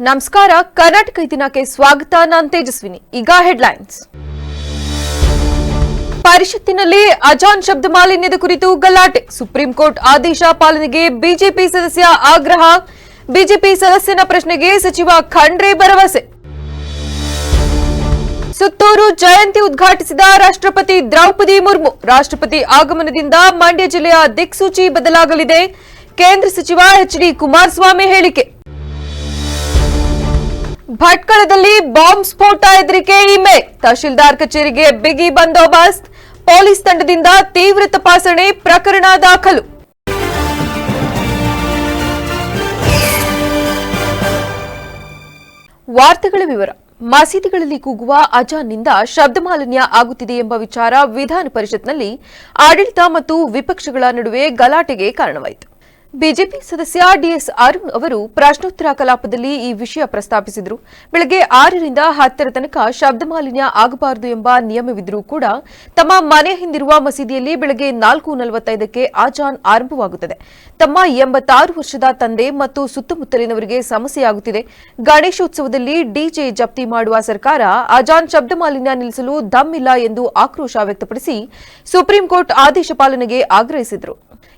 ನಮಸ್ಕಾರ. ಕರ್ನಾಟಕ ದಿನಕ್ಕೆ ಸ್ವಾಗತ. ನಾನು ತೇಜಸ್ವಿನಿ. ಈಗ ಹೆಡ್ಲೈನ್ಸ್. ಪರಿಷತ್ತಿನಲ್ಲಿ ಅಜಾನ್ ಶಬ್ದ ಮಾಲಿನ್ಯದ ಕುರಿತು ಗಲಾಟೆ. ಸುಪ್ರೀಂ ಕೋರ್ಟ್ ಆದೇಶ ಪಾಲನೆಗೆ ಬಿಜೆಪಿ ಸದಸ್ಯ ಆಗ್ರಹ. ಬಿಜೆಪಿ ಸದಸ್ಯನ ಪ್ರಶ್ನೆಗೆ ಸಚಿವ ಖಂಡ್ರೆ ಭರವಸೆ. ಸುತ್ತೂರು ಜಯಂತಿ ಉದ್ಘಾಟಿಸಿದ ರಾಷ್ಟ್ರಪತಿ ದ್ರೌಪದಿ ಮುರ್ಮು. ರಾಷ್ಟ್ರಪತಿ ಆಗಮನದಿಂದ ಮಂಡ್ಯ ಜಿಲ್ಲೆಯ ದಿಕ್ಸೂಚಿ ಬದಲಾಗಲಿದೆ. ಕೇಂದ್ರ ಸಚಿವ ಎಚ್ಡಿ ಕುಮಾರಸ್ವಾಮಿ ಹೇಳಿಕೆ. ಭಟ್ಕಳದಲ್ಲಿ ಬಾಂಬ್ ಸ್ಫೋಟ ಹೆದರಿಕೆ ಹಿಮ್ಮೆ. ತಹಶೀಲ್ದಾರ್ ಕಚೇರಿಗೆ ಬಿಗಿ ಬಂದೋಬಸ್ತ್. ಪೊಲೀಸ್ ತಂಡದಿಂದ ತೀವ್ರ ತಪಾಸಣೆ. ಪ್ರಕರಣ ದಾಖಲು. ವಾರ್ತೆಗಳ ವಿವರ. ಮಸೀದಿಗಳಲ್ಲಿ ಕೂಗುವ ಅಜಾನ್ನಿಂದ ಶಬ್ದ ಮಾಲಿನ್ಯ ಆಗುತ್ತಿದೆ ಎಂಬ ವಿಚಾರ ವಿಧಾನ ಪರಿಷತ್ನಲ್ಲಿ ಆಡಳಿತ ಮತ್ತು ವಿಪಕ್ಷಗಳ ನಡುವೆ ಗಲಾಟೆಗೆ ಕಾರಣವಾಯಿತು. ಬಿಜೆಪಿ ಸದಸ್ಯ ಡಿಎಸ್ ಅರುಣ್ ಅವರು ಪ್ರಶ್ನೋತ್ತರ ಕಲಾಪದಲ್ಲಿ ಈ ವಿಷಯ ಪ್ರಸ್ತಾಪಿಸಿದರು. ಬೆಳಗ್ಗೆ 6 ರಿಂದ 10 ತನಕ ಶಬ್ದ ಮಾಲಿನ್ಯ ಆಗಬಾರದು ಎಂಬ ನಿಯಮವಿದ್ದರೂ ಕೂಡ ತಮ್ಮ ಮನೆ ಹಿಂದಿರುವ ಮಸೀದಿಯಲ್ಲಿ ಬೆಳಗ್ಗೆ 4:45ಕ್ಕೆ ಅಜಾನ್ ಆರಂಭವಾಗುತ್ತದೆ. ತಮ್ಮ 86 ವರ್ಷದ ತಂದೆ ಮತ್ತು ಸುತ್ತಮುತ್ತಲಿನವರಿಗೆ ಸಮಸ್ಯೆಯಾಗುತ್ತಿದೆ. ಗಣೇಶೋತ್ಸವದಲ್ಲಿ ಡಿಜೆ ಜಪ್ತಿ ಮಾಡುವ ಸರ್ಕಾರ ಅಜಾನ್ ಶಬ್ದ ಮಾಲಿನ್ಯ ನಿಲ್ಲಿಸಲು ದಮ್ಮಿಲ್ಲ ಎಂದು ಆಕ್ರೋಶ ವ್ಯಕ್ತಪಡಿಸಿ ಸುಪ್ರೀಂ ಕೋರ್ಟ್ ಆದೇಶ ಪಾಲನೆಗೆ ಆಗ್ರಹಿಸಿದರು.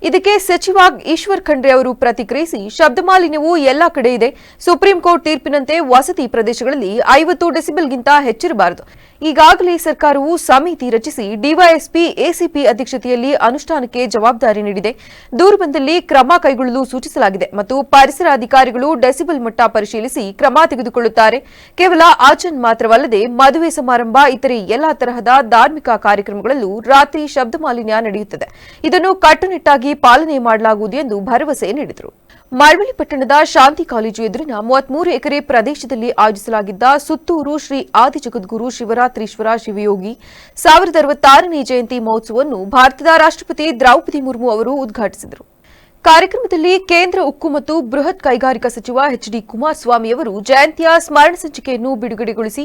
ಇದಕ್ಕೆ ಸಚಿವ ಈಶ್ವರ್ ಖಂಡ್ರೆ ಅವರು ಪ್ರತಿಕ್ರಿಯಿಸಿ, ಶಬ್ದ ಮಾಲಿನ್ಯವು ಎಲ್ಲಾ ಕಡೆ ಇದೆ. ಸುಪ್ರೀಂ ಕೋರ್ಟ್ ತೀರ್ಪಿನಂತೆ ವಸತಿ ಪ್ರದೇಶಗಳಲ್ಲಿ 50 ಡೆಸಿಬಲ್ಗಿಂತ ಹೆಚ್ಚಿರಬಾರದು. ಈಗಾಗಲೇ ಸರ್ಕಾರವು ಸಮಿತಿ ರಚಿಸಿ ಡಿವೈಎಸ್ಪಿ, ಎಸಿಪಿ ಅಧ್ಯಕ್ಷತೆಯಲ್ಲಿ ಅನುಷ್ಠಾನಕ್ಕೆ ಜವಾಬ್ದಾರಿ ನೀಡಿದೆ. ದೂರು ಬಂದಲ್ಲಿ ಕ್ರಮ ಕೈಗೊಳ್ಳಲು ಸೂಚಿಸಲಾಗಿದೆ ಮತ್ತು ಪರಿಸರ ಅಧಿಕಾರಿಗಳು ಡೆಸಿಬಲ್ ಮಟ್ಟ ಪರಿಶೀಲಿಸಿ ಕ್ರಮ ತೆಗೆದುಕೊಳ್ಳುತ್ತಾರೆ. ಕೇವಲ ಅಜಾನ್ ಮಾತ್ರವಲ್ಲದೆ ಮದುವೆ ಸಮಾರಂಭ, ಇತರೆ ಎಲ್ಲಾ ತರಹದ ಧಾರ್ಮಿಕ ಕಾರ್ಯಕ್ರಮಗಳಲ್ಲೂ ರಾತ್ರಿ ಶಬ್ದ ಮಾಲಿನ್ಯ ನಡೆಯುತ್ತದೆ. ಇದನ್ನು ಕಟ್ಟುನಿಟ್ಟಾಗಿ ಪಾಲನೆ ಮಾಡಲಾಗುವುದು ಎಂದು ಭರವಸೆ ನೀಡಿದರು. ಮಳವಳ್ಳಿ ಪಟ್ಟಣದ ಶಾಂತಿ ಕಾಲೇಜು ಎದುರಿನ 33 ಎಕರೆ ಪ್ರದೇಶದಲ್ಲಿ ಆಯೋಜಿಸಲಾಗಿದ್ದ ಸುತ್ತೂರು ಶ್ರೀ ಆದಿಜಗದ್ಗುರು ಶಿವರಾತ್ರೀಶ್ವರ ಶಿವಯೋಗಿ 1066ನೇ ಜಯಂತಿ ಮಹೋತ್ಸವವನ್ನು ಭಾರತದ ರಾಷ್ಟ್ರಪತಿ ದ್ರೌಪದಿ ಮುರ್ಮು ಅವರು ಉದ್ಘಾಟಿಸಿದರು. ಕಾರ್ಯಕ್ರಮದಲ್ಲಿ ಕೇಂದ್ರ ಉಕ್ಕು ಮತ್ತು ಬೃಹತ್ ಕೈಗಾರಿಕಾ ಸಚಿವ ಎಚ್ಡಿ ಕುಮಾರಸ್ವಾಮಿ ಅವರು ಜಯಂತಿಯ ಸ್ಮರಣ ಸಂಚಿಕೆಯನ್ನು ಬಿಡುಗಡೆಗೊಳಿಸಿ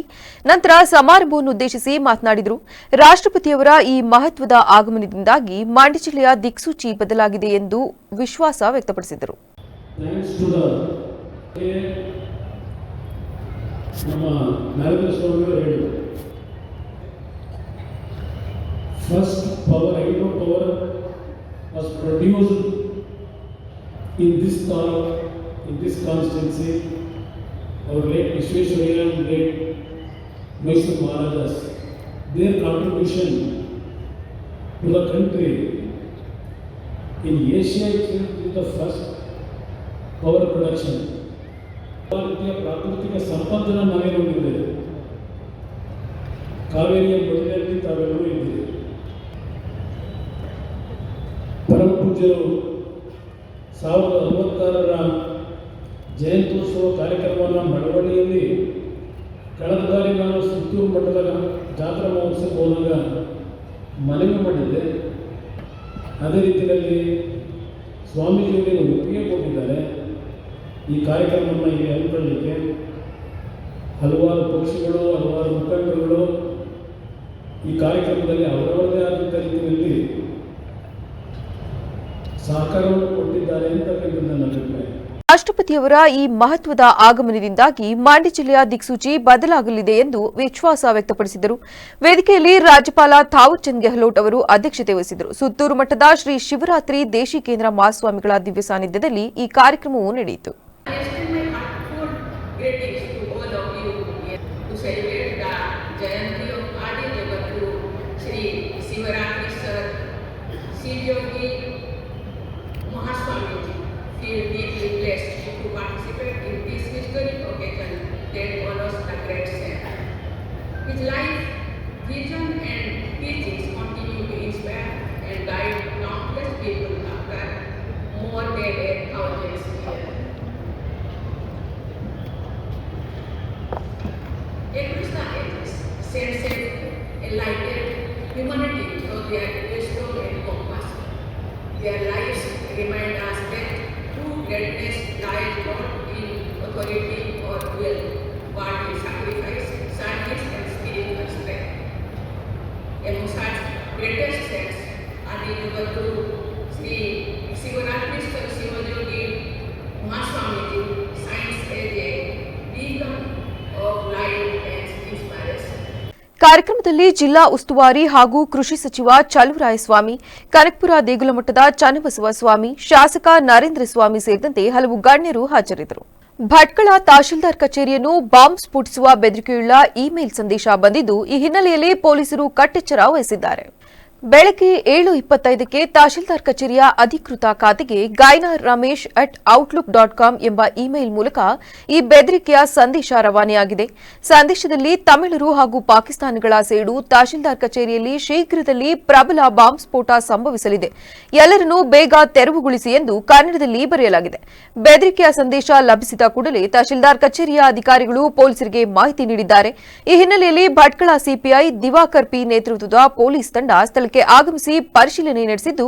ನಂತರ ಸಮಾರಂಭವನ್ನುದ್ದೇಶಿಸಿ ಮಾತನಾಡಿದರು. ರಾಷ್ಟ್ರಪತಿಯವರ ಈ ಮಹತ್ವದ ಆಗಮನದಿಂದಾಗಿ ಮಂಡ್ಯ ಜಿಲ್ಲೆಯ ದಿಕ್ಸೂಚಿ ಬದಲಾಗಿದೆ ಎಂದು ವಿಶ್ವಾಸ ವ್ಯಕ್ತಪಡಿಸಿದರು. In this constituency, our late Vishweshwarya and late Mysore Maharajas, their contribution to the country in Asia is the first power production. ಭಾರತೀಯ ಪ್ರಾಕೃತಿಕ ಸಂಪತ್ತನ್ನು ನಾವೇ ಹೊಂದಿದ್ದೇವೆ. ಕಾವೇರಿಯ ಮೊದಲಲ್ಲಿ ತಾವೆಲ್ಲರೂ ಇದ್ದೀರಿ. ಪರಮ ಪೂಜ್ಯರು 1066ರ ಜಯಂತ್ಯೋತ್ಸವ ಕಾರ್ಯಕ್ರಮವನ್ನು ಮಳವಳ್ಳಿಯಲ್ಲಿ ಕಳೆದ ಬಾರಿ ನಾನು ಸುತ್ತೂರು ಮಠದ ಜಾತ್ರಾ ಮಹೋತ್ಸವಕ್ಕೆ ಹೋದಾಗ ಮನವಿ ಮಾಡಿದ್ದೆ. ಅದೇ ರೀತಿಯಲ್ಲಿ ಸ್ವಾಮೀಜಿಯವರಿಗೆ ಒಪ್ಪಿಗೆ ಕೊಟ್ಟಿದ್ದಾರೆ ಈ ಕಾರ್ಯಕ್ರಮವನ್ನು ಇಲ್ಲಿ ಹಮ್ಮಿಕೊಳ್ಳಲಿಕ್ಕೆ. ಹಲವಾರು ಪಕ್ಷಗಳು, ಹಲವಾರು ಮುಖಂಡರುಗಳು ಈ ಕಾರ್ಯಕ್ರಮದಲ್ಲಿ ಅವರವರದೇ ಆದಂಥ ರೀತಿಯಲ್ಲಿ ಸಹಕಾರವನ್ನು ಕೊಟ್ಟಿದ್ದಾರೆ ಅಂತಕ್ಕಂಥದ್ದು ನನ್ನ ಅಭಿಪ್ರಾಯ. ರಾಷ್ಟ್ರಪತಿಯವರ ಈ ಮಹತ್ವದ ಆಗಮನದಿಂದಾಗಿ ಮಂಡ್ಯ ಜಿಲ್ಲೆಯ ದಿಕ್ಸೂಚಿ ಬದಲಾಗಲಿದೆ ಎಂದು ವಿಶ್ವಾಸ ವ್ಯಕ್ತಪಡಿಸಿದರು. ವೇದಿಕೆಯಲ್ಲಿ ರಾಜ್ಯಪಾಲ ಥಾವರ್ ಚಂದ್ ಗೆಹ್ಲೋಟ್ ಅವರು ಅಧ್ಯಕ್ಷತೆ ವಹಿಸಿದರು. ಸುತ್ತೂರು ಮಠದ ಶ್ರೀ ಶಿವರಾತ್ರಿ ದೇಶಿಕೇಂದ್ರ ಮಹಾಸ್ವಾಮಿಗಳ ದಿವ್ಯ ಸಾನ್ನಿಧ್ಯದಲ್ಲಿ ಈ ಕಾರ್ಯಕ್ರಮವು ನಡೆಯಿತು. Feel deeply blessed to participate in this historic occasion that honors the great saint. His life, vision and teachings continue to inspire and guide countless people after more than 8,000 years. Across the ages, saints enlightened humanity through their wisdom and compassion. Their lives remind us that greatness lies not in authority or wealth, but in sacrifice, service, and spiritual strength. Among such greatest saints are the Guru Sri Sivaratri Shivayogi Mahaswamiji, signs as a ಕಾರ್ಯಕ್ರಮದಲ್ಲಿ ಜಿಲ್ಲಾ ಉಸ್ತುವಾರಿ ಹಾಗೂ ಕೃಷಿ ಸಚಿವ ಚಲುವರಾಯಸ್ವಾಮಿ, ಕನಕಪುರ ದೇಗುಲಮಠದ ಚನ್ನಬಸವ ಸ್ವಾಮಿ, ಶಾಸಕ ನರೇಂದ್ರ ಸ್ವಾಮಿ ಸೇರಿದಂತೆ ಹಲವು ಗಣ್ಯರು ಹಾಜರಿದ್ದರು. ಭಟ್ಕಳ ತಹಶೀಲ್ದಾರ್ ಕಚೇರಿಯನ್ನು ಬಾಂಬ್ ಸ್ಫೋಟಿಸುವ ಬೆದರಿಕೆಯುಳ್ಳ ಇಮೇಲ್ ಸಂದೇಶ ಬಂದಿದ್ದು, ಈ ಹಿನ್ನೆಲೆಯಲ್ಲಿ ಪೊಲೀಸರು ಕಟ್ಟೆಚ್ಚರ ವಹಿಸಿದ್ದಾರೆ. ಬೆಳಗ್ಗೆ 7:25ಕ್ಕೆ ತಹಶೀಲ್ದಾರ್ ಕಚೇರಿಯ ಅಧಿಕೃತ ಖಾತೆಗೆ ಗಾಯನ ರಮೇಶ್ @outlook.com ಎಂಬ ಇಮೇಲ್ ಮೂಲಕ ಈ ಬೆದರಿಕೆಯ ಸಂದೇಶ ರವಾನೆಯಾಗಿದೆ. ಸಂದೇಶದಲ್ಲಿ ತಮಿಳರು ಹಾಗೂ ಪಾಕಿಸ್ತಾನಿಗಳ ಸೇಡು, ತಹಶೀಲ್ದಾರ್ ಕಚೇರಿಯಲ್ಲಿ ಶೀಘ್ರದಲ್ಲಿ ಪ್ರಬಲ ಬಾಂಬ್ ಸ್ಫೋಟ ಸಂಭವಿಸಲಿದೆ, ಎಲ್ಲರನ್ನೂ ಬೇಗ ತೆರವುಗೊಳಿಸಿ ಎಂದು ಕನ್ನಡದಲ್ಲಿ ಬರೆಯಲಾಗಿದೆ. ಬೆದರಿಕೆಯ ಸಂದೇಶ ಲಭಿಸಿದ ಕೂಡಲೇ ತಹಶೀಲ್ದಾರ್ ಕಚೇರಿಯ ಅಧಿಕಾರಿಗಳು ಪೊಲೀಸರಿಗೆ ಮಾಹಿತಿ ನೀಡಿದ್ದಾರೆ. ಈ ಹಿನ್ನೆಲೆಯಲ್ಲಿ ಭಟ್ಕಳ ಸಿಪಿಐ ದಿವಾಕರ್ ಪಿ ನೇತೃತ್ವದ ಪೊಲೀಸ್ ತಂಡ ಸ್ಥಳಕ್ಕೆ ಆಗಮಿಸಿ ಪರಿಶೀಲನೆ ನಡೆಸಿದ್ದು,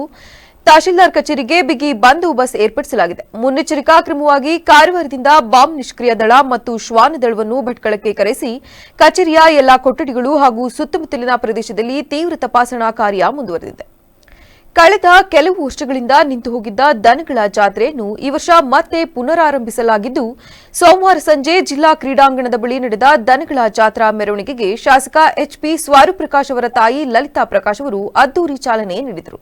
ತಹಶೀಲ್ದಾರ್ ಕಚೇರಿಗೆ ಬಿಗಿ ಬಂದೋಬಸ್ತ್ ಏರ್ಪಡಿಸಲಾಗಿದೆ. ಮುನ್ನೆಚ್ಚರಿಕಾ ಕ್ರಮವಾಗಿ ಕಾರವಾರದಿಂದ ಬಾಂಬ್ ನಿಷ್ಕ್ರಿಯ ದಳ ಮತ್ತು ಶ್ವಾನ ದಳವನ್ನು ಭಟ್ಕಳಕ್ಕೆ ಕರೆಸಿ ಕಚೇರಿಯ ಎಲ್ಲಾ ಕೊಠಡಿಗಳು ಹಾಗೂ ಸುತ್ತಮುತ್ತಲಿನ ಪ್ರದೇಶದಲ್ಲಿ ತೀವ್ರ ತಪಾಸಣಾ ಕಾರ್ಯ ಮುಂದುವರೆದಿದೆ. ಕಳೆದ ಕೆಲವು ವರ್ಷಗಳಿಂದ ನಿಂತು ಹೋಗಿದ್ದ ದನಗಳ ಜಾತ್ರೆಯನ್ನು ಈ ವರ್ಷ ಮತ್ತೆ ಪುನರಾರಂಭಿಸಲಾಗಿದ್ದು, ಸೋಮವಾರ ಸಂಜೆ ಜಿಲ್ಲಾ ಕ್ರೀಡಾಂಗಣದ ಬಳಿ ನಡೆದ ದನಗಳ ಜಾತ್ರಾ ಮೆರವಣಿಗೆಗೆ ಶಾಸಕ ಎಚ್ಪಿ ಸ್ವಾರುಪ್ರಕಾಶ್ ಅವರ ತಾಯಿ ಲಲಿತಾ ಪ್ರಕಾಶ್ ಅವರು ಅದ್ದೂರಿ ಚಾಲನೆ ನೀಡಿದರು.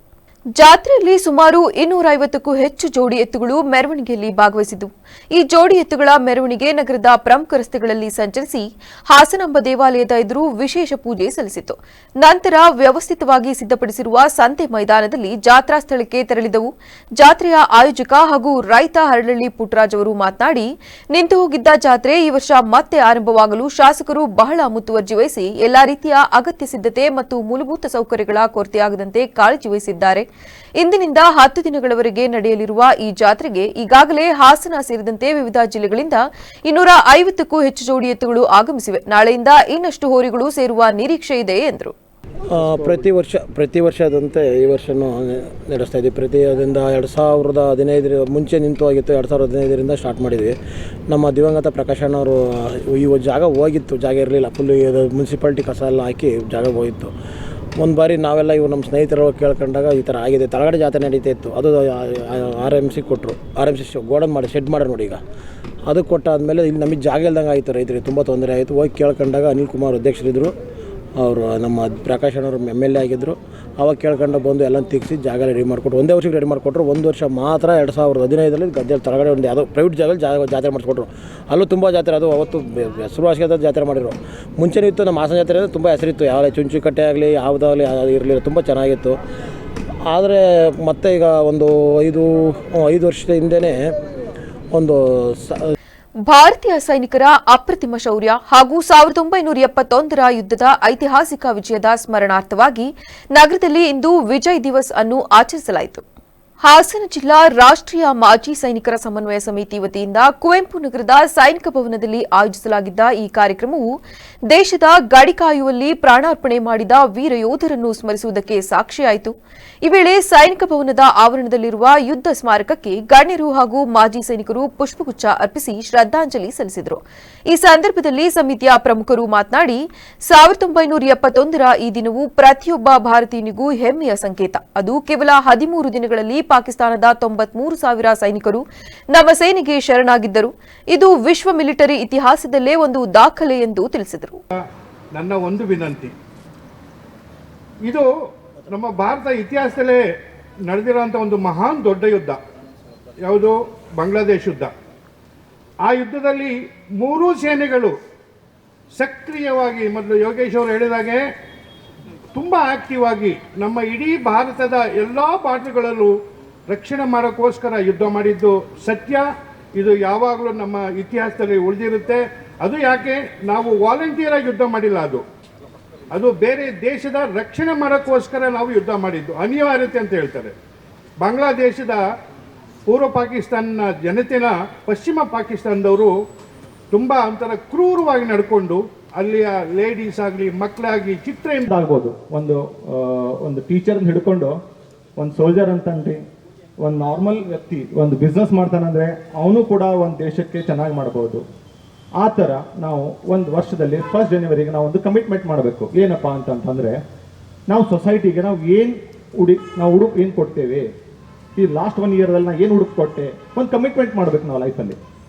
ಜಾತ್ರೆಯಲ್ಲಿ ಸುಮಾರು 250ಕ್ಕೂ ಹೆಚ್ಚು ಜೋಡಿ ಎತ್ತುಗಳು ಮೆರವಣಿಗೆಯಲ್ಲಿ ಭಾಗವಹಿಸಿದ್ದವು. ಈ ಜೋಡಿ ಎತ್ತುಗಳ ಮೆರವಣಿಗೆ ನಗರದ ಪ್ರಮುಖ ರಸ್ತೆಗಳಲ್ಲಿ ಸಂಚರಿಸಿ ಹಾಸನಾಂಬ ದೇವಾಲಯದ ಎದುರು ವಿಶೇಷ ಪೂಜೆ ಸಲ್ಲಿಸಿತು. ನಂತರ ವ್ಯವಸ್ಥಿತವಾಗಿ ಸಿದ್ಧಪಡಿಸಿರುವ ಸಂತೆ ಮೈದಾನದಲ್ಲಿ ಜಾತ್ರಾ ಸ್ಥಳಕ್ಕೆ ತೆರಳಿದವು. ಜಾತ್ರೆಯ ಆಯೋಜಕ ಹಾಗೂ ರೈತ ಹರಳಳ್ಳಿ ಪುಟ್ಟರಾಜ್ ಅವರು ಮಾತನಾಡಿ, ನಿಂತು ಹೋಗಿದ್ದ ಜಾತ್ರೆ ಈ ವರ್ಷ ಮತ್ತೆ ಆರಂಭವಾಗಲು ಶಾಸಕರು ಬಹಳ ಮುತುವರ್ಜಿ ವಹಿಸಿ ಎಲ್ಲಾ ರೀತಿಯ ಅಗತ್ಯ ಸಿದ್ಧತೆ ಮತ್ತು ಮೂಲಭೂತ ಸೌಕರ್ಯಗಳ ಕೊರತೆಯಾಗದಂತೆ ಕಾಳಜಿ ವಹಿಸಿದ್ದಾರೆ. ಇಂದಿನಿಂದ 10 ದಿನಗಳವರೆಗೆ ನಡೆಯಲಿರುವ ಈ ಜಾತ್ರೆಗೆ ಈಗಾಗಲೇ ಹಾಸನ ಸೇರಿದಂತೆ ವಿವಿಧ ಜಿಲ್ಲೆಗಳಿಂದ 250ಕ್ಕೂ ಹೆಚ್ಚು ಜೋಡಿ ಎತ್ತುಗಳು ಆಗಮಿಸಿವೆ. ನಾಳೆಯಿಂದ ಇನ್ನಷ್ಟು ಹೋರಿಗಳು ಸೇರುವ ನಿರೀಕ್ಷೆ ಇದೆ ಎಂದರು. ಪ್ರತಿ ವರ್ಷದಂತೆ ಈ ವರ್ಷನೂ ನಡೆಸ್ತಾ ಇದ್ದೀವಿ. ಅದರಿಂದ 2015 ಮುಂಚೆ ನಿಂತು ಹೋಗಿತ್ತು. 2015ರಿಂದ ಸ್ಟಾರ್ಟ್ ಮಾಡಿದ್ವಿ. ನಮ್ಮ ದಿವಂಗತ ಪ್ರಕಾಶಣ್ಣವರು ಈ ಜಾಗ ಹೋಗಿತ್ತು, ಜಾಗ ಇರಲಿಲ್ಲ, ಫುಲ್ ಮುನ್ಸಿಪಾಲ್ಟಿ ಕಸ ಎಲ್ಲ ಹಾಕಿ ಜಾಗ ಹೋಗಿತ್ತು. ಒಂದು ಬಾರಿ ನಾವೆಲ್ಲ ನಮ್ಮ ಸ್ನೇಹಿತರು ಕೇಳ್ಕೊಂಡಾಗ ಈ ಥರ ಆಗಿದೆ, ತಳಗಡೆ ಜಾತ್ರೆ ನಡೀತಾ ಇತ್ತು. ಅದು RMC ಕೊಟ್ಟರು, RMC ಗೋಡನ್ ಮಾಡಿ ಶೆಡ್ ಮಾಡಿ ನೋಡಿ. ಈಗ ಅದು ಕೊಟ್ಟಾದಮೇಲೆ ಇಲ್ಲಿ ನಮಗೆ ಜಾಗ ಇಲ್ದಂಗೆ ಆಯಿತು, ರೈತರಿಗೆ ತುಂಬ ತೊಂದರೆ ಆಯಿತು. ಹೋಗಿ ಕೇಳ್ಕೊಂಡಾಗ ಅನಿಲ್ ಕುಮಾರ್ ಅಧ್ಯಕ್ಷರಿದ್ದರು, ಅವರು ನಮ್ಮ ಪ್ರಕಾಶ್ ಅವರು MLA ಆಗಿದ್ದರು. ಅವಾಗ ಕೇಳ್ಕೊಂಡು ಬಂದು ಎಲ್ಲ ತೆಗಿಸಿ ಜಾಗ ರೆಡಿ ಮಾಡಿಕೊಟ್ರು. ಒಂದೇ ವರ್ಷಕ್ಕೆ ರೆಡಿ ಮಾಡಿಕೊಟ್ರು. ಒಂದು ವರ್ಷ ಮಾತ್ರ 2015ರಲ್ಲಿ ಗದ್ದೆಯಲ್ಲಿ ತಳಗಡೆ ಒಂದು ಯಾವುದೋ ಪ್ರೈವೇಟ್ ಜಾಗದಲ್ಲಿ ಜಾತ್ರೆ ಮಾಡಿಸ್ಕೊಟ್ರು. ಅಲ್ಲೂ ತುಂಬ ಜಾತ್ರೆ, ಅದು ಅವತ್ತು ಹೆಸರುವಾಸಿಯಾದ ಜಾತ್ರೆ ಮಾಡಿದ್ರು. ಮುಂಚೆನೂ ಇತ್ತು, ನಮ್ಮ ಹಾಸನ ಜಾತ್ರೆ ಅಂದರೆ ತುಂಬ ಹೆಸರಿತ್ತು. ಯಾವ ಚುಂಚುಕಟ್ಟೆ ಆಗಲಿ ಯಾವುದಾಗಲಿ ಇರಲಿಲ್ಲ, ತುಂಬ ಚೆನ್ನಾಗಿತ್ತು. ಆದರೆ ಮತ್ತೆ ಈಗ ಒಂದು 5 ವರ್ಷದ ಹಿಂದೆಯೇ ಒಂದು ಭಾರತೀಯ ಸೈನಿಕರ ಅಪ್ರತಿಮ ಶೌರ್ಯ ಹಾಗೂ 1971ರ ಯುದ್ಧದ ಐತಿಹಾಸಿಕ ವಿಜಯದ ಸ್ಮರಣಾರ್ಥವಾಗಿ ನಗರದಲ್ಲಿ ಇಂದು ವಿಜಯ್ ದಿವಸ್ ಅನ್ನು ಆಚರಿಸಲಾಯಿತು. ಹಾಸನ ಜಿಲ್ಲಾ ರಾಷ್ಟ್ರೀಯ ಮಾಜಿ ಸೈನಿಕರ ಸಮನ್ವಯ ಸಮಿತಿ ವತಿಯಿಂದ ಕುವೆಂಪು ನಗರದ ಸೈನಿಕ ಭವನದಲ್ಲಿ ಆಯೋಜಿಸಲಾಗಿದ್ದ ಈ ಕಾರ್ಯಕ್ರಮವು ದೇಶದ ಗಡಿ ಕಾಯುವಲ್ಲಿ ಪ್ರಾಣಾರ್ಪಣೆ ಮಾಡಿದ ವೀರ ಯೋಧರನ್ನು ಸ್ಮರಿಸುವುದಕ್ಕೆ ಸಾಕ್ಷಿಯಾಯಿತು. ಈ ವೇಳೆ ಸೈನಿಕ ಭವನದ ಆವರಣದಲ್ಲಿರುವ ಯುದ್ಧ ಸ್ಮಾರಕಕ್ಕೆ ಗಣ್ಯರು ಹಾಗೂ ಮಾಜಿ ಸೈನಿಕರು ಪುಷ್ಪಗುಚ್ಛ ಅರ್ಪಿಸಿ ಶ್ರದ್ಧಾಂಜಲಿ ಸಲ್ಲಿಸಿದರು. ಈ ಸಂದರ್ಭದಲ್ಲಿ ಸಮಿತಿಯ ಪ್ರಮುಖರು ಮಾತನಾಡಿ, 1971ರ ಈ ದಿನವು ಪ್ರತಿಯೊಬ್ಬ ಭಾರತೀಯನಿಗೂ ಹೆಮ್ಮೆಯ ಸಂಕೇತ. ಅದು ಕೇವಲ 13 ದಿನಗಳಲ್ಲಿ ಪಾಕಿಸ್ತಾನದ 93,000 ಸೈನಿಕರು ನಮ್ಮ ಸೇನೆಗೆ ಶರಣಾಗಿದ್ದರು. ಇದು ವಿಶ್ವ ಮಿಲಿಟರಿ ಇತಿಹಾಸದಲ್ಲೇ ಒಂದು ದಾಖಲೆ ಎಂದು ತಿಳಿಸಿದರು. ನನ್ನ ಒಂದು ವಿನಂತಿ, ಇದು ನಮ್ಮ ಭಾರತ ಇತಿಹಾಸದಲ್ಲೇ ನಡೆದಿರುವಂಥ ಒಂದು ಮಹಾನ್ ದೊಡ್ಡ ಯುದ್ಧ. ಯಾವುದು? ಬಾಂಗ್ಲಾದೇಶ ಯುದ್ಧ. ಆ ಯುದ್ಧದಲ್ಲಿ 3 ಸೇನೆಗಳು ಸಕ್ರಿಯವಾಗಿ, ಮೊದಲು ಯೋಗೇಶ್ ಅವರು ಹೇಳಿದಾಗೆ ತುಂಬ ಆಕ್ಟಿವ್ ಆಗಿ ನಮ್ಮ ಇಡೀ ಭಾರತದ ಎಲ್ಲ ಬಾರ್ಡರ್ಗಳಲ್ಲೂ ರಕ್ಷಣೆ ಮಾಡೋಕ್ಕೋಸ್ಕರ ಯುದ್ಧ ಮಾಡಿದ್ದು ಸತ್ಯ. ಇದು ಯಾವಾಗಲೂ ನಮ್ಮ ಇತಿಹಾಸದಲ್ಲಿ ಉಳಿದಿರುತ್ತೆ. ಅದು ಯಾಕೆ? ನಾವು ವಾಲಂಟಿಯರಾಗಿ ಯುದ್ಧ ಮಾಡಿಲ್ಲ, ಅದು ಬೇರೆ ದೇಶದ ರಕ್ಷಣೆ ಮಾಡೋಕ್ಕೋಸ್ಕರ ನಾವು ಯುದ್ಧ ಮಾಡಿದ್ದು, ಅನಿವಾರ್ಯತೆ ಅಂತ ಹೇಳ್ತಾರೆ. ಬಾಂಗ್ಲಾದೇಶದ ಪೂರ್ವ ಪಾಕಿಸ್ತಾನ ಜನತೆನ ಪಶ್ಚಿಮ ಪಾಕಿಸ್ತಾನದವರು ತುಂಬ ಒಂಥರ ಕ್ರೂರವಾಗಿ ನಡ್ಕೊಂಡು ಅಲ್ಲಿಯ ಲೇಡೀಸ್ ಆಗಲಿ ಮಕ್ಕಳಾಗಲಿ ಚಿತ್ರಹಿಂಸೆ ಆಗ್ಬೋದು. ಒಂದು ಟೀಚರ್ ಹಿಡ್ಕೊಂಡು ಒಂದು ಸೋಲ್ಜರ್ ಅಂತನ್ರಿ, ಒಂದು ನಾರ್ಮಲ್ ವ್ಯಕ್ತಿ ಒಂದು ಬಿಸ್ನೆಸ್ ಮಾಡ್ತಾನಂದ್ರೆ ಅವನು ಕೂಡ ಒಂದು ದೇಶಕ್ಕೆ ಚೆನ್ನಾಗಿ ಮಾಡ್ಬೋದು. ಆ ಥರ ನಾವು ಒಂದು ವರ್ಷದಲ್ಲಿ 1 ಜನವರಿಗೆ ನಾವು ಒಂದು ಕಮಿಟ್ಮೆಂಟ್ ಮಾಡಬೇಕು. ಏನಪ್ಪ ಅಂತಂತಂದರೆ, ನಾವು ಸೊಸೈಟಿಗೆ ನಾವು ಉಡುಪು ಏನು ಕೊಡ್ತೇವೆ, ಈ ಲಾಸ್ಟ್ 1 ಇಯರ್ದಲ್ಲಿ ನಾನು ಏನು ಉಡುಪು ಕೊಟ್ಟೆ, ಒಂದು ಕಮಿಟ್ಮೆಂಟ್ ಮಾಡಬೇಕು ನಾವು ಲೈಫಲ್ಲಿ.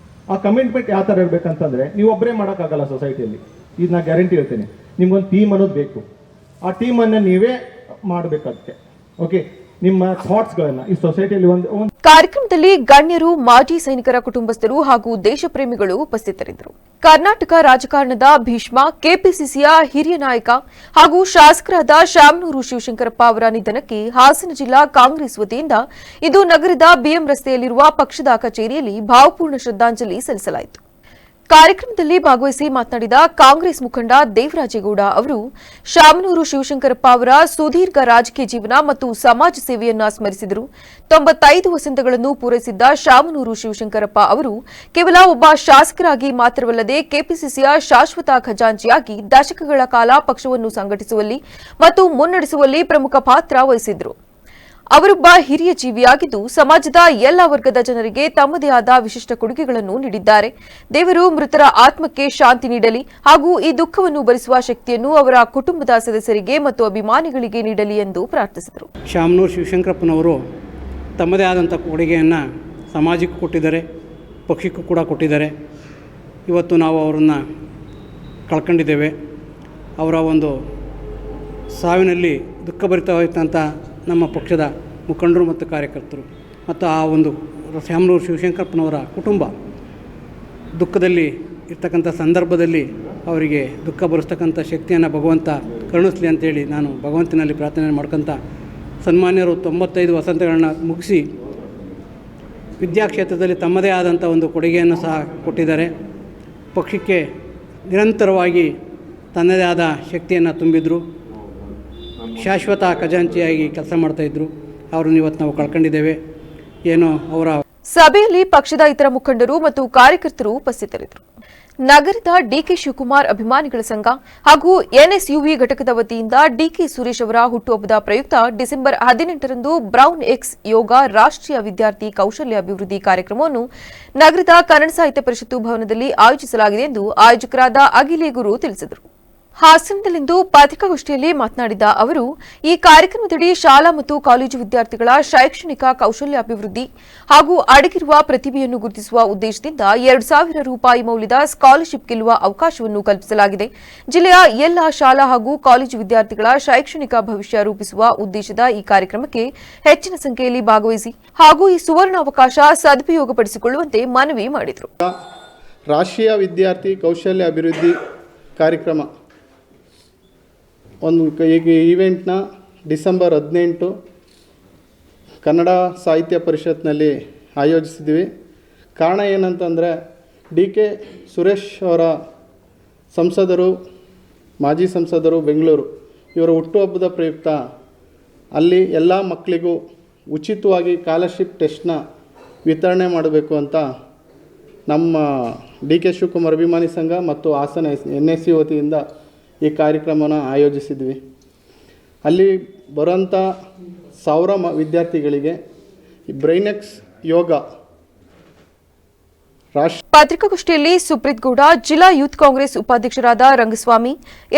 ಆ ಕಮಿಟ್ಮೆಂಟ್ ಯಾವ ಥರ ಇರಬೇಕಂತಂದರೆ, ನೀವು ಒಬ್ಬರೇ ಮಾಡೋಕ್ಕಾಗಲ್ಲ ಸೊಸೈಟಿಯಲ್ಲಿ. ಇದು ನಾನು ಗ್ಯಾರಂಟಿ ಹೇಳ್ತೇನೆ. ನಿಮ್ಗೊಂದು ಟೀಮ್ ಅನ್ನೋದು ಬೇಕು. ಆ ಟೀಮನ್ನು ನೀವೇ ಮಾಡಬೇಕು. ಅದಕ್ಕೆ ಓಕೆ, ನಿಮ್ಮ ಥಾಟ್ಸ್ಗಳನ್ನು ಈ ಸೊಸೈಟಿಯಲ್ಲಿ ಒಂದು ಕಾರ್ಯಕ್ರಮದಲ್ಲಿ ಗಣ್ಯರು, ಮಾಜಿ ಸೈನಿಕರ ಕುಟುಂಬಸ್ಥರು ಹಾಗೂ ದೇಶಪ್ರೇಮಿಗಳು ಉಪಸ್ಥಿತರಿದ್ದರು. ಕರ್ನಾಟಕ ರಾಜಕಾರಣದ ಭೀಷ್ಮ, ಕೆಪಿಸಿಸಿಯ ಹಿರಿಯ ನಾಯಕ ಹಾಗೂ ಶಾಸಕರಾದ ಶಾಮನೂರು ಶಿವಶಂಕರಪ್ಪ ಅವರ ನಿಧನಕ್ಕೆ ಹಾಸನ ಜಿಲ್ಲಾ ಕಾಂಗ್ರೆಸ್ ವತಿಯಿಂದ ಇಂದು ನಗರದ ಬಿಎಂ ರಸ್ತೆಯಲ್ಲಿರುವ ಪಕ್ಷದ ಕಚೇರಿಯಲ್ಲಿ ಭಾವಪೂರ್ಣ ಶ್ರದ್ಧಾಂಜಲಿ ಸಲ್ಲಿಸಲಾಯಿತು. ಕಾರ್ಯಕ್ರಮದಲ್ಲಿ ಭಾಗವಹಿಸಿ ಮಾತನಾಡಿದ ಕಾಂಗ್ರೆಸ್ ಮುಖಂಡ ದೇವರಾಜೇಗೌಡ ಅವರು, ಶಾಮನೂರು ಶಿವಶಂಕರಪ್ಪ ಅವರ ಸುದೀರ್ಘ ರಾಜಕೀಯ ಜೀವನ ಮತ್ತು ಸಮಾಜ ಸೇವೆಯನ್ನು ಸ್ಮರಿಸಿದರು. 95 ವಸಂತಗಳನ್ನು ಪೂರೈಸಿದ್ದ ಶಾಮನೂರು ಶಿವಶಂಕರಪ್ಪ ಅವರು ಕೇವಲ ಒಬ್ಬ ಶಾಸಕರಾಗಿ ಮಾತ್ರವಲ್ಲದೆ ಕೆಪಿಸಿಸಿಯ ಶಾಶ್ವತ ಖಜಾಂಚಿಯಾಗಿ ದಶಕಗಳ ಕಾಲ ಪಕ್ಷವನ್ನು ಸಂಘಟಿಸುವಲ್ಲಿ ಮತ್ತು ಮುನ್ನಡೆಸುವಲ್ಲಿ ಪ್ರಮುಖ ಪಾತ್ರ ವಹಿಸಿದರು. ಅವರೊಬ್ಬ ಹಿರಿಯ ಜೀವಿಯಾಗಿದ್ದು ಸಮಾಜದ ಎಲ್ಲ ವರ್ಗದ ಜನರಿಗೆ ತಮ್ಮದೇ ಆದ ವಿಶಿಷ್ಟ ಕೊಡುಗೆಗಳನ್ನು ನೀಡಿದ್ದಾರೆ. ದೇವರು ಮೃತರ ಆತ್ಮಕ್ಕೆ ಶಾಂತಿ ನೀಡಲಿ ಹಾಗೂ ಈ ದುಃಖವನ್ನು ಭರಿಸುವ ಶಕ್ತಿಯನ್ನು ಅವರ ಕುಟುಂಬದ ಸದಸ್ಯರಿಗೆ ಮತ್ತು ಅಭಿಮಾನಿಗಳಿಗೆ ನೀಡಲಿ ಎಂದು ಪ್ರಾರ್ಥಿಸಿದರು. ಶಾಮನೂರು ಶಿವಶಂಕರಪ್ಪನವರು ತಮ್ಮದೇ ಆದಂಥ ಕೊಡುಗೆಯನ್ನು ಸಮಾಜಕ್ಕೂ ಕೊಟ್ಟಿದ್ದಾರೆ, ಪಕ್ಷಕ್ಕೂ ಕೂಡ ಕೊಟ್ಟಿದ್ದಾರೆ. ಇವತ್ತು ನಾವು ಅವರನ್ನು ಕಳ್ಕೊಂಡಿದ್ದೇವೆ. ಅವರ ಒಂದು ಸಾವಿನಲ್ಲಿ ದುಃಖಭರಿತವಾದಂಥ ನಮ್ಮ ಪಕ್ಷದ ಮುಖಂಡರು ಮತ್ತು ಕಾರ್ಯಕರ್ತರು ಮತ್ತು ಆ ಒಂದು ಶಾಮನೂರು ಶಿವಶಂಕರಪ್ಪನವರ ಕುಟುಂಬ ದುಃಖದಲ್ಲಿ ಇರ್ತಕ್ಕಂಥ ಸಂದರ್ಭದಲ್ಲಿ ಅವರಿಗೆ ದುಃಖ ಭರಿಸ್ತಕ್ಕಂಥ ಶಕ್ತಿಯನ್ನು ಭಗವಂತ ಕರುಣಿಸಲಿ ಅಂತೇಳಿ ನಾನು ಭಗವಂತನಲ್ಲಿ ಪ್ರಾರ್ಥನೆ ಮಾಡ್ಕೊತ, ಸನ್ಮಾನ್ಯರು 95 ವಸಂತಗಳನ್ನ ಮುಗಿಸಿ ವಿದ್ಯಾಕ್ಷೇತ್ರದಲ್ಲಿ ತಮ್ಮದೇ ಆದಂಥ ಒಂದು ಕೊಡುಗೆಯನ್ನು ಸಹ ಕೊಟ್ಟಿದ್ದಾರೆ. ಪಕ್ಷಕ್ಕೆ ನಿರಂತರವಾಗಿ ತನ್ನದೇ ಆದ ಶಕ್ತಿಯನ್ನು ತುಂಬಿದ್ರು. ಶಾಶ್ವತ ಖಜಾಂಚಿಯಾಗಿ ಕೆಲಸ ಮಾಡ್ತಾಯಿದ್ರು. ಅವರನ್ನು ಇವತ್ತು ನಾವು ಕಳ್ಕೊಂಡಿದ್ದೇವೆ. ಏನೋ ಅವರ ಸಭೆಯಲ್ಲಿ ಪಕ್ಷದ ಇತರ ಮುಖಂಡರು ಮತ್ತು ಕಾರ್ಯಕರ್ತರು ಉಪಸ್ಥಿತರಿದ್ದರು. ನಗರದ ಡಿಕೆ ಶಿವಕುಮಾರ್ ಅಭಿಮಾನಿಗಳ ಸಂಘ ಹಾಗೂ ಎನ್ಎಸ್ಯುವಿ ಘಟಕದ ವತಿಯಿಂದ ಡಿಕೆ ಸುರೇಶ್ ಅವರ ಹುಟ್ಟುಹಬ್ಬದ ಪ್ರಯುಕ್ತ ಡಿಸೆಂಬರ್ 18ರಂದು ಬ್ರೌನ್ ಎಕ್ಸ್ ಯೋಗ ರಾಷ್ಟ್ರೀಯ ವಿದ್ಯಾರ್ಥಿ ಕೌಶಲ್ಯ ಅಭಿವೃದ್ಧಿ ಕಾರ್ಯಕ್ರಮವನ್ನು ನಗರದ ಕನ್ನಡ ಸಾಹಿತ್ಯ ಪರಿಷತ್ತು ಭವನದಲ್ಲಿ ಆಯೋಜಿಸಲಾಗಿದೆ ಎಂದು ಆಯೋಜಕರಾದ ಅಗಿಲಿ ಗುರು ತಿಳಿಸಿದರು. ಹಾಸನದಲ್ಲಿಂದು ಪತ್ರಿಕಾಗೋಷ್ಠಿಯಲ್ಲಿ ಮಾತನಾಡಿದ ಅವರು, ಈ ಕಾರ್ಯಕ್ರಮದಡಿ ಶಾಲಾ ಮತ್ತು ಕಾಲೇಜು ವಿದ್ಯಾರ್ಥಿಗಳ ಶೈಕ್ಷಣಿಕ ಕೌಶಲ್ಯ ಅಭಿವೃದ್ಧಿ ಹಾಗೂ ಅಡಗಿರುವ ಪ್ರತಿಭೆಯನ್ನು ಗುರುತಿಸುವ ಉದ್ದೇಶದಿಂದ 2,000 ರೂಪಾಯಿ ಮೌಲ್ಯದ ಸ್ಕಾಲರ್ಶಿಪ್ ಗೆಲ್ಲುವ ಅವಕಾಶವನ್ನು ಕಲ್ಪಿಸಲಾಗಿದೆ. ಜಿಲ್ಲೆಯ ಎಲ್ಲ ಶಾಲಾ ಹಾಗೂ ಕಾಲೇಜು ವಿದ್ಯಾರ್ಥಿಗಳ ಶೈಕ್ಷಣಿಕ ಭವಿಷ್ಯ ರೂಪಿಸುವ ಉದ್ದೇಶದ ಈ ಕಾರ್ಯಕ್ರಮಕ್ಕೆ ಹೆಚ್ಚಿನ ಸಂಖ್ಯೆಯಲ್ಲಿ ಭಾಗವಹಿಸಿ ಹಾಗೂ ಈ ಸುವರ್ಣಾವಕಾಶ ಸದುಪಯೋಗಪಡಿಸಿಕೊಳ್ಳುವಂತೆ ಮನವಿ ಮಾಡಿದರು. ರಾಷ್ಟ್ರೀಯ ವಿದ್ಯಾರ್ಥಿ ಕೌಶಲ್ಯ ಅಭಿವೃದ್ಧಿ ಕಾರ್ಯಕ್ರಮ ಒಂದು ಈಗ ಈವೆಂಟ್ನ ಡಿಸೆಂಬರ್ 18 ಕನ್ನಡ ಸಾಹಿತ್ಯ ಪರಿಷತ್ನಲ್ಲಿ ಆಯೋಜಿಸಿದ್ವಿ. ಕಾರಣ ಏನಂತಂದರೆ ಡಿ ಕೆ ಸುರೇಶ್ ಅವರ ಸಂಸದರು, ಮಾಜಿ ಸಂಸದರು ಬೆಂಗಳೂರು, ಇವರ ಹುಟ್ಟುಹಬ್ಬದ ಪ್ರಯುಕ್ತ ಅಲ್ಲಿ ಎಲ್ಲ ಮಕ್ಕಳಿಗೂ ಉಚಿತವಾಗಿ ಸ್ಕಾಲರ್ಶಿಪ್ ಟೆಸ್ಟ್ನ ವಿತರಣೆ ಮಾಡಬೇಕು ಅಂತ ನಮ್ಮ ಡಿ ಕೆ ಶಿವಕುಮಾರ್ ಅಭಿಮಾನಿ ಸಂಘ ಮತ್ತು ಹಾಸನ NSU ವತಿಯಿಂದ ಈ ಕಾರ್ಯಕ್ರಮನ ಆಯೋಜಿಸಿದ್ವಿ. ಅಲ್ಲಿ ಬರೋಂಥ 1000 ವಿದ್ಯಾರ್ಥಿಗಳಿಗೆ ಬ್ರೈನೆಕ್ಸ್ ಯೋಗ ಪತ್ರಿಕಾಗೋಷ್ಠಿಯಲ್ಲಿ ಸುಪ್ರೀತ್ ಗೌಡ, ಜಿಲ್ಲಾ ಯೂತ್ ಕಾಂಗ್ರೆಸ್ ಉಪಾಧ್ಯಕ್ಷರಾದ ರಂಗಸ್ವಾಮಿ,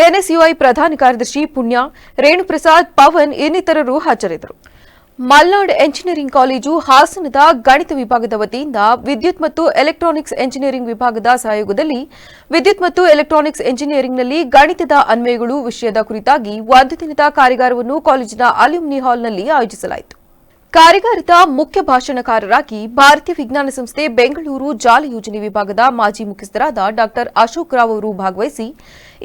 ಎನ್ಎಸ್ಯುಐ ಪ್ರಧಾನ ಕಾರ್ಯದರ್ಶಿ ಪುಣ್ಯ, ರೇಣುಪ್ರಸಾದ್, ಪವನ್ ಇನ್ನಿತರರು ಹಾಜರಿದ್ದರು. ಮಲ್ನಾಡ್ ಎಂಜಿನಿಯರಿಂಗ್ ಕಾಲೇಜು ಹಾಸನದ ಗಣಿತ ವಿಭಾಗದ ವತಿಯಿಂದ ವಿದ್ಯುತ್ ಮತ್ತು ಎಲೆಕ್ಟ್ರಾನಿಕ್ಸ್ ಎಂಜಿನಿಯರಿಂಗ್ ವಿಭಾಗದ ಸಹಯೋಗದಲ್ಲಿ ವಿದ್ಯುತ್ ಮತ್ತು ಎಲೆಕ್ಟ್ರಾನಿಕ್ಸ್ ಎಂಜಿನಿಯರಿಂಗ್ನಲ್ಲಿ ಗಣಿತದ ಅನ್ವಯಗಳು ವಿಷಯದ ಕುರಿತಾಗಿ 1 ದಿನದ ಕಾರ್ಯಾಗಾರವನ್ನು ಕಾಲೇಜಿನ ಅಲ್ಯೂಮ್ನಿ ಹಾಲ್ನಲ್ಲಿ ಆಯೋಜಿಸಲಾಯಿತು. ಕಾರ್ಯಾಗಾರದ ಮುಖ್ಯ ಭಾಷಣಕಾರರಾಗಿ ಭಾರತೀಯ ವಿಜ್ಞಾನ ಸಂಸ್ಥೆ ಬೆಂಗಳೂರು ಜಾಲ ಯೋಜನೆ ವಿಭಾಗದ ಮಾಜಿ ಮುಖ್ಯಸ್ಥರಾದ ಡಾ ಅಶೋಕ್ ರಾವ್ ಅವರು ಭಾಗವಹಿಸಿ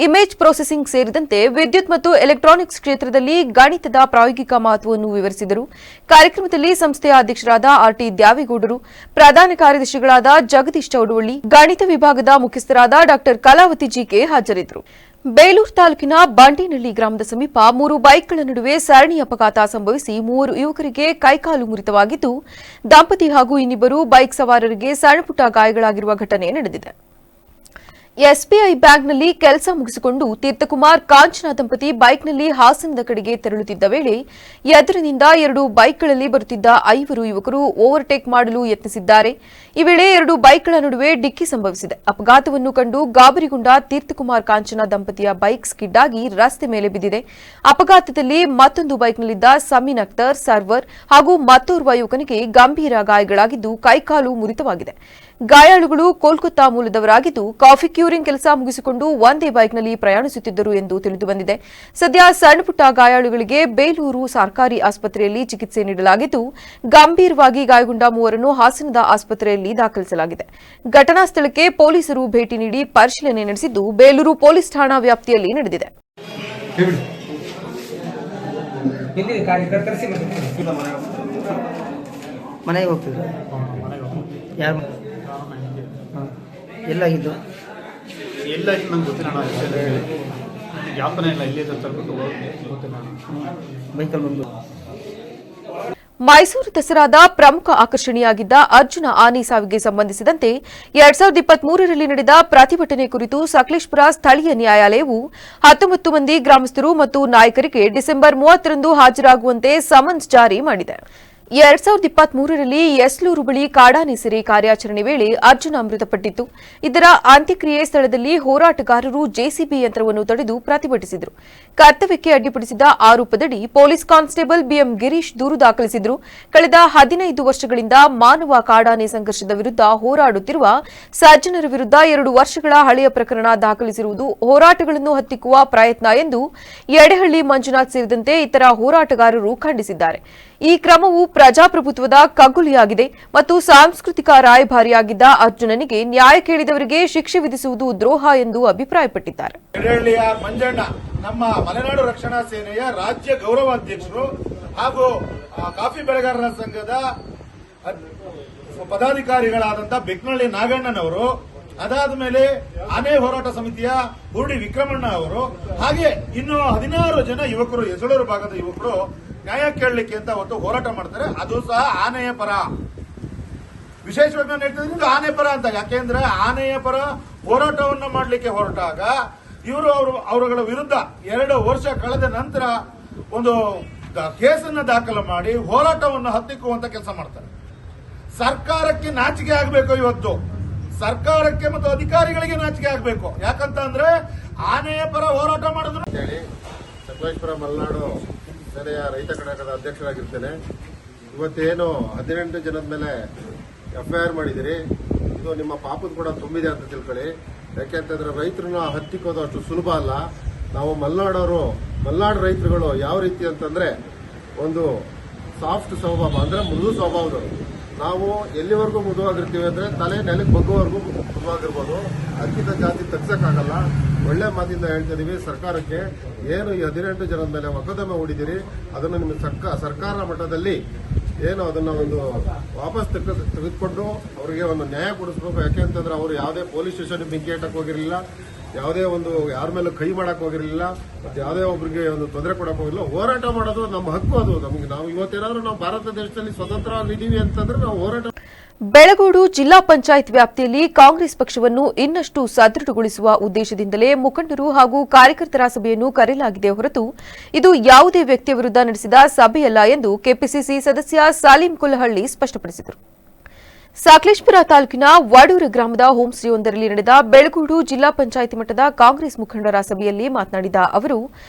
ಇಮೇಜ್ ಪ್ರೊಸೆಸಿಂಗ್ ಸೇರಿದಂತೆ ವಿದ್ಯುತ್ ಮತ್ತು ಎಲೆಕ್ಟ್ರಾನಿಕ್ಸ್ ಕ್ಷೇತ್ರದಲ್ಲಿ ಗಣಿತದ ಪ್ರಾಯೋಗಿಕ ಮಹತ್ವವನ್ನು ವಿವರಿಸಿದರು. ಕಾರ್ಯಕ್ರಮದಲ್ಲಿ ಸಂಸ್ಥೆಯ ಅಧ್ಯಕ್ಷರಾದ ಆರ್ಟಿ ದ್ಯಾವೇಗೌಡರು, ಪ್ರಧಾನ ಕಾರ್ಯದರ್ಶಿಗಳಾದ ಜಗದೀಶ್ ಚೌಡವಳ್ಳಿ, ಗಣಿತ ವಿಭಾಗದ ಮುಖ್ಯಸ್ಥರಾದ ಡಾ ಕಲಾವತಿ ಜಿಕೆ ಹಾಜರಿದ್ದರು. ಬೇಲೂರು ತಾಲೂಕಿನ ಬಂಡೇನಹಳ್ಳಿ ಗ್ರಾಮದ ಸಮೀಪ 3 ಬೈಕ್ಗಳ ನಡುವೆ ಸರಣಿ ಅಪಘಾತ ಸಂಭವಿಸಿ 3 ಯುವಕರಿಗೆ ಕೈಕಾಲು ಮುರಿತವಾಗಿದ್ದು, ದಂಪತಿ ಹಾಗೂ ಇನ್ನಿಬ್ಬರು ಬೈಕ್ ಸವಾರರಿಗೆ ಸಣ್ಣಪುಟ್ಟ ಗಾಯಗಳಾಗಿರುವ ಘಟನೆ ನಡೆದಿದೆ. ಎಸ್ಬಿಐ ಬ್ಯಾಂಕ್ನಲ್ಲಿ ಕೆಲಸ ಮುಗಿಸಿಕೊಂಡು ತೀರ್ಥಕುಮಾರ್ ಕಾಂಚನಾ ದಂಪತಿ ಬೈಕ್ನಲ್ಲಿ ಹಾಸನದ ಕಡೆಗೆ ತೆರಳುತ್ತಿದ್ದ ವೇಳೆ ಎದುರಿನಿಂದ 2 ಬೈಕ್ಗಳಲ್ಲಿ ಬರುತ್ತಿದ್ದ 5 ಯುವಕರು ಓವರ್ಟೇಕ್ ಮಾಡಲು ಯತ್ನಿಸಿದ್ದಾರೆ. ಈ ವೇಳೆ 2 ಬೈಕ್ಗಳ ನಡುವೆ ಡಿಕ್ಕಿ ಸಂಭವಿಸಿದೆ. ಅಪಘಾತವನ್ನು ಕಂಡು ಗಾಬರಿಗೊಂಡ ತೀರ್ಥಕುಮಾರ್ ಕಾಂಚನಾ ದಂಪತಿಯ ಬೈಕ್ ಸ್ಕಿಡ್ ಆಗಿ ರಸ್ತೆ ಮೇಲೆ ಬಿದ್ದಿದೆ. ಅಪಘಾತದಲ್ಲಿ ಮತ್ತೊಂದು ಬೈಕ್ನಲ್ಲಿದ್ದ ಸಮೀನ್ ಅಖ್ತರ್, ಸರ್ವರ್ ಹಾಗೂ ಮತ್ತೋರ್ವ ಯುವಕನಿಗೆ ಗಂಭೀರ ಗಾಯಗಳಾಗಿದ್ದು ಕೈಕಾಲು ಮುರಿತವಾಗಿದೆ. ಗಾಯಾಳುಗಳು ಕೋಲ್ಕತ್ತಾ ಮೂಲದವರಾಗಿದ್ದು ಕಾಫಿ ಕ್ಯೂರಿಂಗ್ ಕೆಲಸ ಮುಗಿಸಿಕೊಂಡು ಒಂದೇ ಬೈಕ್ನಲ್ಲಿ ಪ್ರಯಾಣಿಸುತ್ತಿದ್ದರು ಎಂದು ತಿಳಿದುಬಂದಿದೆ. ಸದ್ಯ ಸಣ್ಣಪುಟ್ಟ ಗಾಯಾಳುಗಳಿಗೆ ಬೇಲೂರು ಸರ್ಕಾರಿ ಆಸ್ಪತ್ರೆಯಲ್ಲಿ ಚಿಕಿತ್ಸೆ ನೀಡಲಾಗಿದ್ದು ಗಂಭೀರವಾಗಿ ಗಾಯಗೊಂಡ ಮೂವರನ್ನು ಹಾಸನದ ಆಸ್ಪತ್ರೆಯಲ್ಲಿ ದಾಖಲಿಸಲಾಗಿದೆ. ಘಟನಾ ಸ್ಥಳಕ್ಕೆ ಪೊಲೀಸರು ಭೇಟಿ ನೀಡಿ ಪರಿಶೀಲನೆ ನಡೆಸಿದ್ದು ಬೇಲೂರು ಪೊಲೀಸ್ ಠಾಣಾ ವ್ಯಾಪ್ತಿಯಲ್ಲಿ ನಡೆದಿದೆ. ಮನೆಗೆ ಹೋಗ್ತಿದ್ರು. ಯಾರು ಎಲ್ಲಾಗಿದ್ದು ಎಲ್ಲಾಗಿ ನಂಗೆ ಗೊತ್ತಿಲ್ಲ. ಯಾಪನ ಇಲ್ಲ ಇಲ್ಲಿ ಗೊತ್ತಿಲ್ಲ. ಬೈಕಲ್ಲಿ ಬಂದು ಮೈಸೂರು ದಸರಾದ ಪ್ರಮುಖ ಆಕರ್ಷಣೆಯಾಗಿದ್ದ ಅರ್ಜುನ ಆನೆ ಸಾವಿಗೆ ಸಂಬಂಧಿಸಿದಂತೆ 2023ರಲ್ಲಿ ನಡೆದ ಪ್ರತಿಭಟನೆ ಕುರಿತು ಸಕಲೇಶಪುರ ಸ್ಥಳೀಯ ನ್ಯಾಯಾಲಯವು 19 ಮಂದಿ ಗ್ರಾಮಸ್ಥರು ಮತ್ತು ನಾಯಕರಿಗೆ ಡಿಸೆಂಬರ್ 30ರಂದು ಹಾಜರಾಗುವಂತೆ ಸಮನ್ಸ್ ಜಾರಿ ಮಾಡಿದೆ. 2023ರಲ್ಲಿ ಯಸ್ಲೂರು ಬಳಿ ಕಾಡಾನೆ ಸೆರೆ ಕಾರ್ಯಾಚರಣೆ ವೇಳೆ ಅರ್ಜುನ ಮೃತಪಟ್ಟಿತ್ತು. ಇದರ ಅಂತ್ಯಕ್ರಿಯೆ ಸ್ಥಳದಲ್ಲಿ ಹೋರಾಟಗಾರರು ಜೆಸಿಬಿ ಯಂತ್ರವನ್ನು ತಡೆದು ಪ್ರತಿಭಟಿಸಿದರು. ಕರ್ತವ್ಯಕ್ಕೆ ಅಡ್ಡಿಪಡಿಸಿದ ಆರೋಪದಡಿ ಪೊಲೀಸ್ ಕಾನ್ಸ್ಟೇಬಲ್ ಬಿಎಂ ಗಿರೀಶ್ ದೂರು ದಾಖಲಿಸಿದರು. ಕಳೆದ 15 ವರ್ಷಗಳಿಂದ ಮಾನವ ಕಾಡಾನೆ ಸಂಘರ್ಷದ ವಿರುದ್ಧ ಹೋರಾಡುತ್ತಿರುವ ಸಜ್ಜನರ ವಿರುದ್ಧ 2 ವರ್ಷಗಳ ಹಳೆಯ ಪ್ರಕರಣ ದಾಖಲಿಸಿರುವುದು ಹೋರಾಟಗಳನ್ನು ಹತ್ತಿಕ್ಕುವ ಪ್ರಯತ್ನ ಎಂದು ಯಡೇಹಳ್ಳಿ ಮಂಜುನಾಥ್ ಸೇರಿದಂತೆ ಇತರ ಹೋರಾಟಗಾರರು ಖಂಡಿಸಿದ್ದಾರೆ. ಈ ಕ್ರಮವು ಪ್ರಜಾಪ್ರಭುತ್ವದ ಕಗ್ಗೊಲೆಯಾಗಿದೆ ಮತ್ತು ಸಾಂಸ್ಕೃತಿಕ ರಾಯಭಾರಿಯಾಗಿದ್ದ ಅರ್ಜುನನಿಗೆ ನ್ಯಾಯ ಕೇಳಿದವರಿಗೆ ಶಿಕ್ಷೆ ವಿಧಿಸುವುದು ದ್ರೋಹ ಎಂದು ಅಭಿಪ್ರಾಯಪಟ್ಟಿದ್ದಾರೆ. ಯಡೇಹಳ್ಳಿಯ ಮಂಜಣ್ಣ ನಮ್ಮ ಮಲೆನಾಡು ರಕ್ಷಣಾ ಸೇನೆಯ ರಾಜ್ಯ ಗೌರವಾಧ್ಯಕ್ಷರು ಹಾಗೂ ಕಾಫಿ ಬೆಳೆಗಾರರ ಸಂಘದ ಪದಾಧಿಕಾರಿಗಳಾದಂಥ ಬೆಕ್ನಳ್ಳಿ ನಾಗಣ್ಣನವರು, ಅದಾದ ಮೇಲೆ ಆನೆ ಹೋರಾಟ ಸಮಿತಿಯ ಹುರುಡಿ ವಿಕ್ರಮಣ್ಣ ಅವರು, ಹಾಗೆ ಇನ್ನು 16 ಜನ ಯುವಕರು, ಯಸಳೂರು ಭಾಗದ ಯುವಕರು ನ್ಯಾಯ ಕೇಳಲಿಕ್ಕೆ ಅಂತ ಅವತ್ತು ಹೋರಾಟ ಮಾಡ್ತಾರೆ. ಅದು ಸಹ ಆನೆಯ ಪರ. ವಿಶೇಷವಾಗಿ ನಾನು ಹೇಳ್ತಿದ್ದೀನಿ ಆನೆ ಪರ ಅಂತ, ಯಾಕೆಂದ್ರೆ ಆನೆಯ ಪರ ಹೋರಾಟವನ್ನು ಮಾಡಲಿಕ್ಕೆ ಹೊರಟಾಗ ಇವರು ಅವರುಗಳ ವಿರುದ್ಧ 2 ವರ್ಷ ಕಳೆದ ನಂತರ ಒಂದು ಕೇಸನ್ನು ದಾಖಲು ಮಾಡಿ ಹೋರಾಟವನ್ನು ಹತ್ತಿಕ್ಕುವಂತ ಕೆಲಸ ಮಾಡ್ತಾರೆ. ಸರ್ಕಾರಕ್ಕೆ ನಾಚಿಕೆ ಆಗಬೇಕು. ಇವತ್ತು ಸರ್ಕಾರಕ್ಕೆ ಮತ್ತು ಅಧಿಕಾರಿಗಳಿಗೆ ನಾಚಿಕೆ ಆಗಬೇಕು. ಯಾಕಂತ ಅಂದ್ರೆ ಆನೆಯ ಪರ ಹೋರಾಟ ಮಾಡಿದ್ರು ಹೇಳಿ ಸಕಲೇಶಪುರ ಮಲೆನಾಡು ಸೇನೆಯ ರೈತ ಘಟಕದ ಅಧ್ಯಕ್ಷರಾಗಿರ್ತೇನೆ. ಇವತ್ತೇನು 18 ಜನದ ಮೇಲೆ FIR ಮಾಡಿದಿರಿ, ಇದು ನಿಮ್ಮ ಪಾಪದ ಕೂಡ ತುಂಬಿದೆ ಅಂತ ತಿಳ್ಕೊಳ್ಳಿ. ಯಾಕೆಂತಂದ್ರೆ ರೈತರನ್ನ ಹತ್ತಿಕ್ಕೋದು ಅಷ್ಟು ಸುಲಭ ಅಲ್ಲ. ನಾವು ಮಲೆನಾಡು ರೈತರುಗಳು ಯಾವ ರೀತಿ ಅಂತಂದ್ರೆ ಒಂದು ಸಾಫ್ಟ್ ಸ್ವಭಾವ, ಅಂದ್ರೆ ಮೃದು ಸ್ವಭಾವದವರು. ನಾವು ಎಲ್ಲಿವರೆಗೂ ಮೃದುವಾಗಿರ್ತೀವಿ ಅಂದ್ರೆ ತಲೆ ನೆಲಕ್ಕೆ ಬಗ್ಗುವವರೆಗೂ ಮೃದುವಾಗಿರ್ಬೋದು. ಅದಕ್ಕಿಂತ ಜಾತಿ ತಗ್ಸಕ್ಕಾಗಲ್ಲ. ಒಳ್ಳೆ ಮಾತಿಂದ ಹೇಳ್ತಿದೀವಿ ಸರ್ಕಾರಕ್ಕೆ, ಏನು ಈ 18 ಜನದ ಮೇಲೆ ಮೊಕದ್ದಮೆ ಹೂಡಿದಿರಿ ಅದನ್ನು ನಿಮ್ಮ ಸರ್ಕಾರ ಮಟ್ಟದಲ್ಲಿ ಏನು ಅದನ್ನ ಒಂದು ವಾಪಸ್ ತೆಗೆದುಕೊಂಡು ಅವರಿಗೆ ಒಂದು ನ್ಯಾಯ ಕೊಡಿಸ್ಬೇಕು. ಯಾಕೆಂತಂದ್ರೆ ಅವರು ಯಾವುದೇ ಪೊಲೀಸ್ ಸ್ಟೇಷನ್ ಬೆಂಕಿ ಹಾಕಕ್ ಹೋಗಿರಲಿಲ್ಲ, ಯಾವುದೇ ಒಂದು ಯಾರ ಮೇಲೂ ಕೈ ಮಾಡಕ್ ಹೋಗಿರಲಿಲ್ಲ, ಮತ್ತೆ ಯಾವುದೇ ಒಬ್ಬರಿಗೆ ಒಂದು ತೊಂದರೆ ಕೊಡಕ್ ಹೋಗಿರಲಿಲ್ಲ. ಹೋರಾಟ ಮಾಡೋದು ನಮ್ಮ ಹಕ್ಕು. ಅದು ನಮಗೆ, ನಾವು ಇವತ್ತೇನಾದ್ರೂ ನಾವು ಭಾರತ ದೇಶದಲ್ಲಿ ಸ್ವತಂತ್ರವಾಗಿದ್ದೀವಿ ಅಂತಂದ್ರೆ ನಾವು ಹೋರಾಟ. ಬೆಳಗೋಡು ಜಿಲ್ಲಾ ಪಂಚಾಯತ್ ವ್ಯಾಪ್ತಿಯಲ್ಲಿ ಕಾಂಗ್ರೆಸ್ ಪಕ್ಷವನ್ನು ಇನ್ನಷ್ಟು ಸದೃಢಗೊಳಿಸುವ ಉದ್ದೇಶದಿಂದಲೇ ಮುಖಂಡರು ಹಾಗೂ ಕಾರ್ಯಕರ್ತರ ಸಭೆಯನ್ನು ಕರೆಯಲಾಗಿದೆ ಹೊರತು ಇದು ಯಾವುದೇ ವ್ಯಕ್ತಿಯ ವಿರುದ್ಧ ನಡೆಸಿದ ಸಭೆಯಲ್ಲ ಎಂದು ಕೆಪಿಸಿಸಿ ಸದಸ್ಯ ಸಾಲಿಂ ಕುಲಹಳ್ಳಿ ಸ್ಪಷ್ಟಪಡಿಸಿದರು. ಸಕಲೇಶಪುರ ತಾಲೂಕಿನ ವಡೂರು ಗ್ರಾಮದ ಹೋಂ ಸ್ಟೇಯೊಂದರಲ್ಲಿ ನಡೆದ ಬೆಳಗೋಡು ಜಿಲ್ಲಾ ಪಂಚಾಯಿತಿ ಮಟ್ಟದ ಕಾಂಗ್ರೆಸ್ ಮುಖಂಡರ ಸಭೆಯಲ್ಲಿ ಮಾತನಾಡಿದ ಅವರು,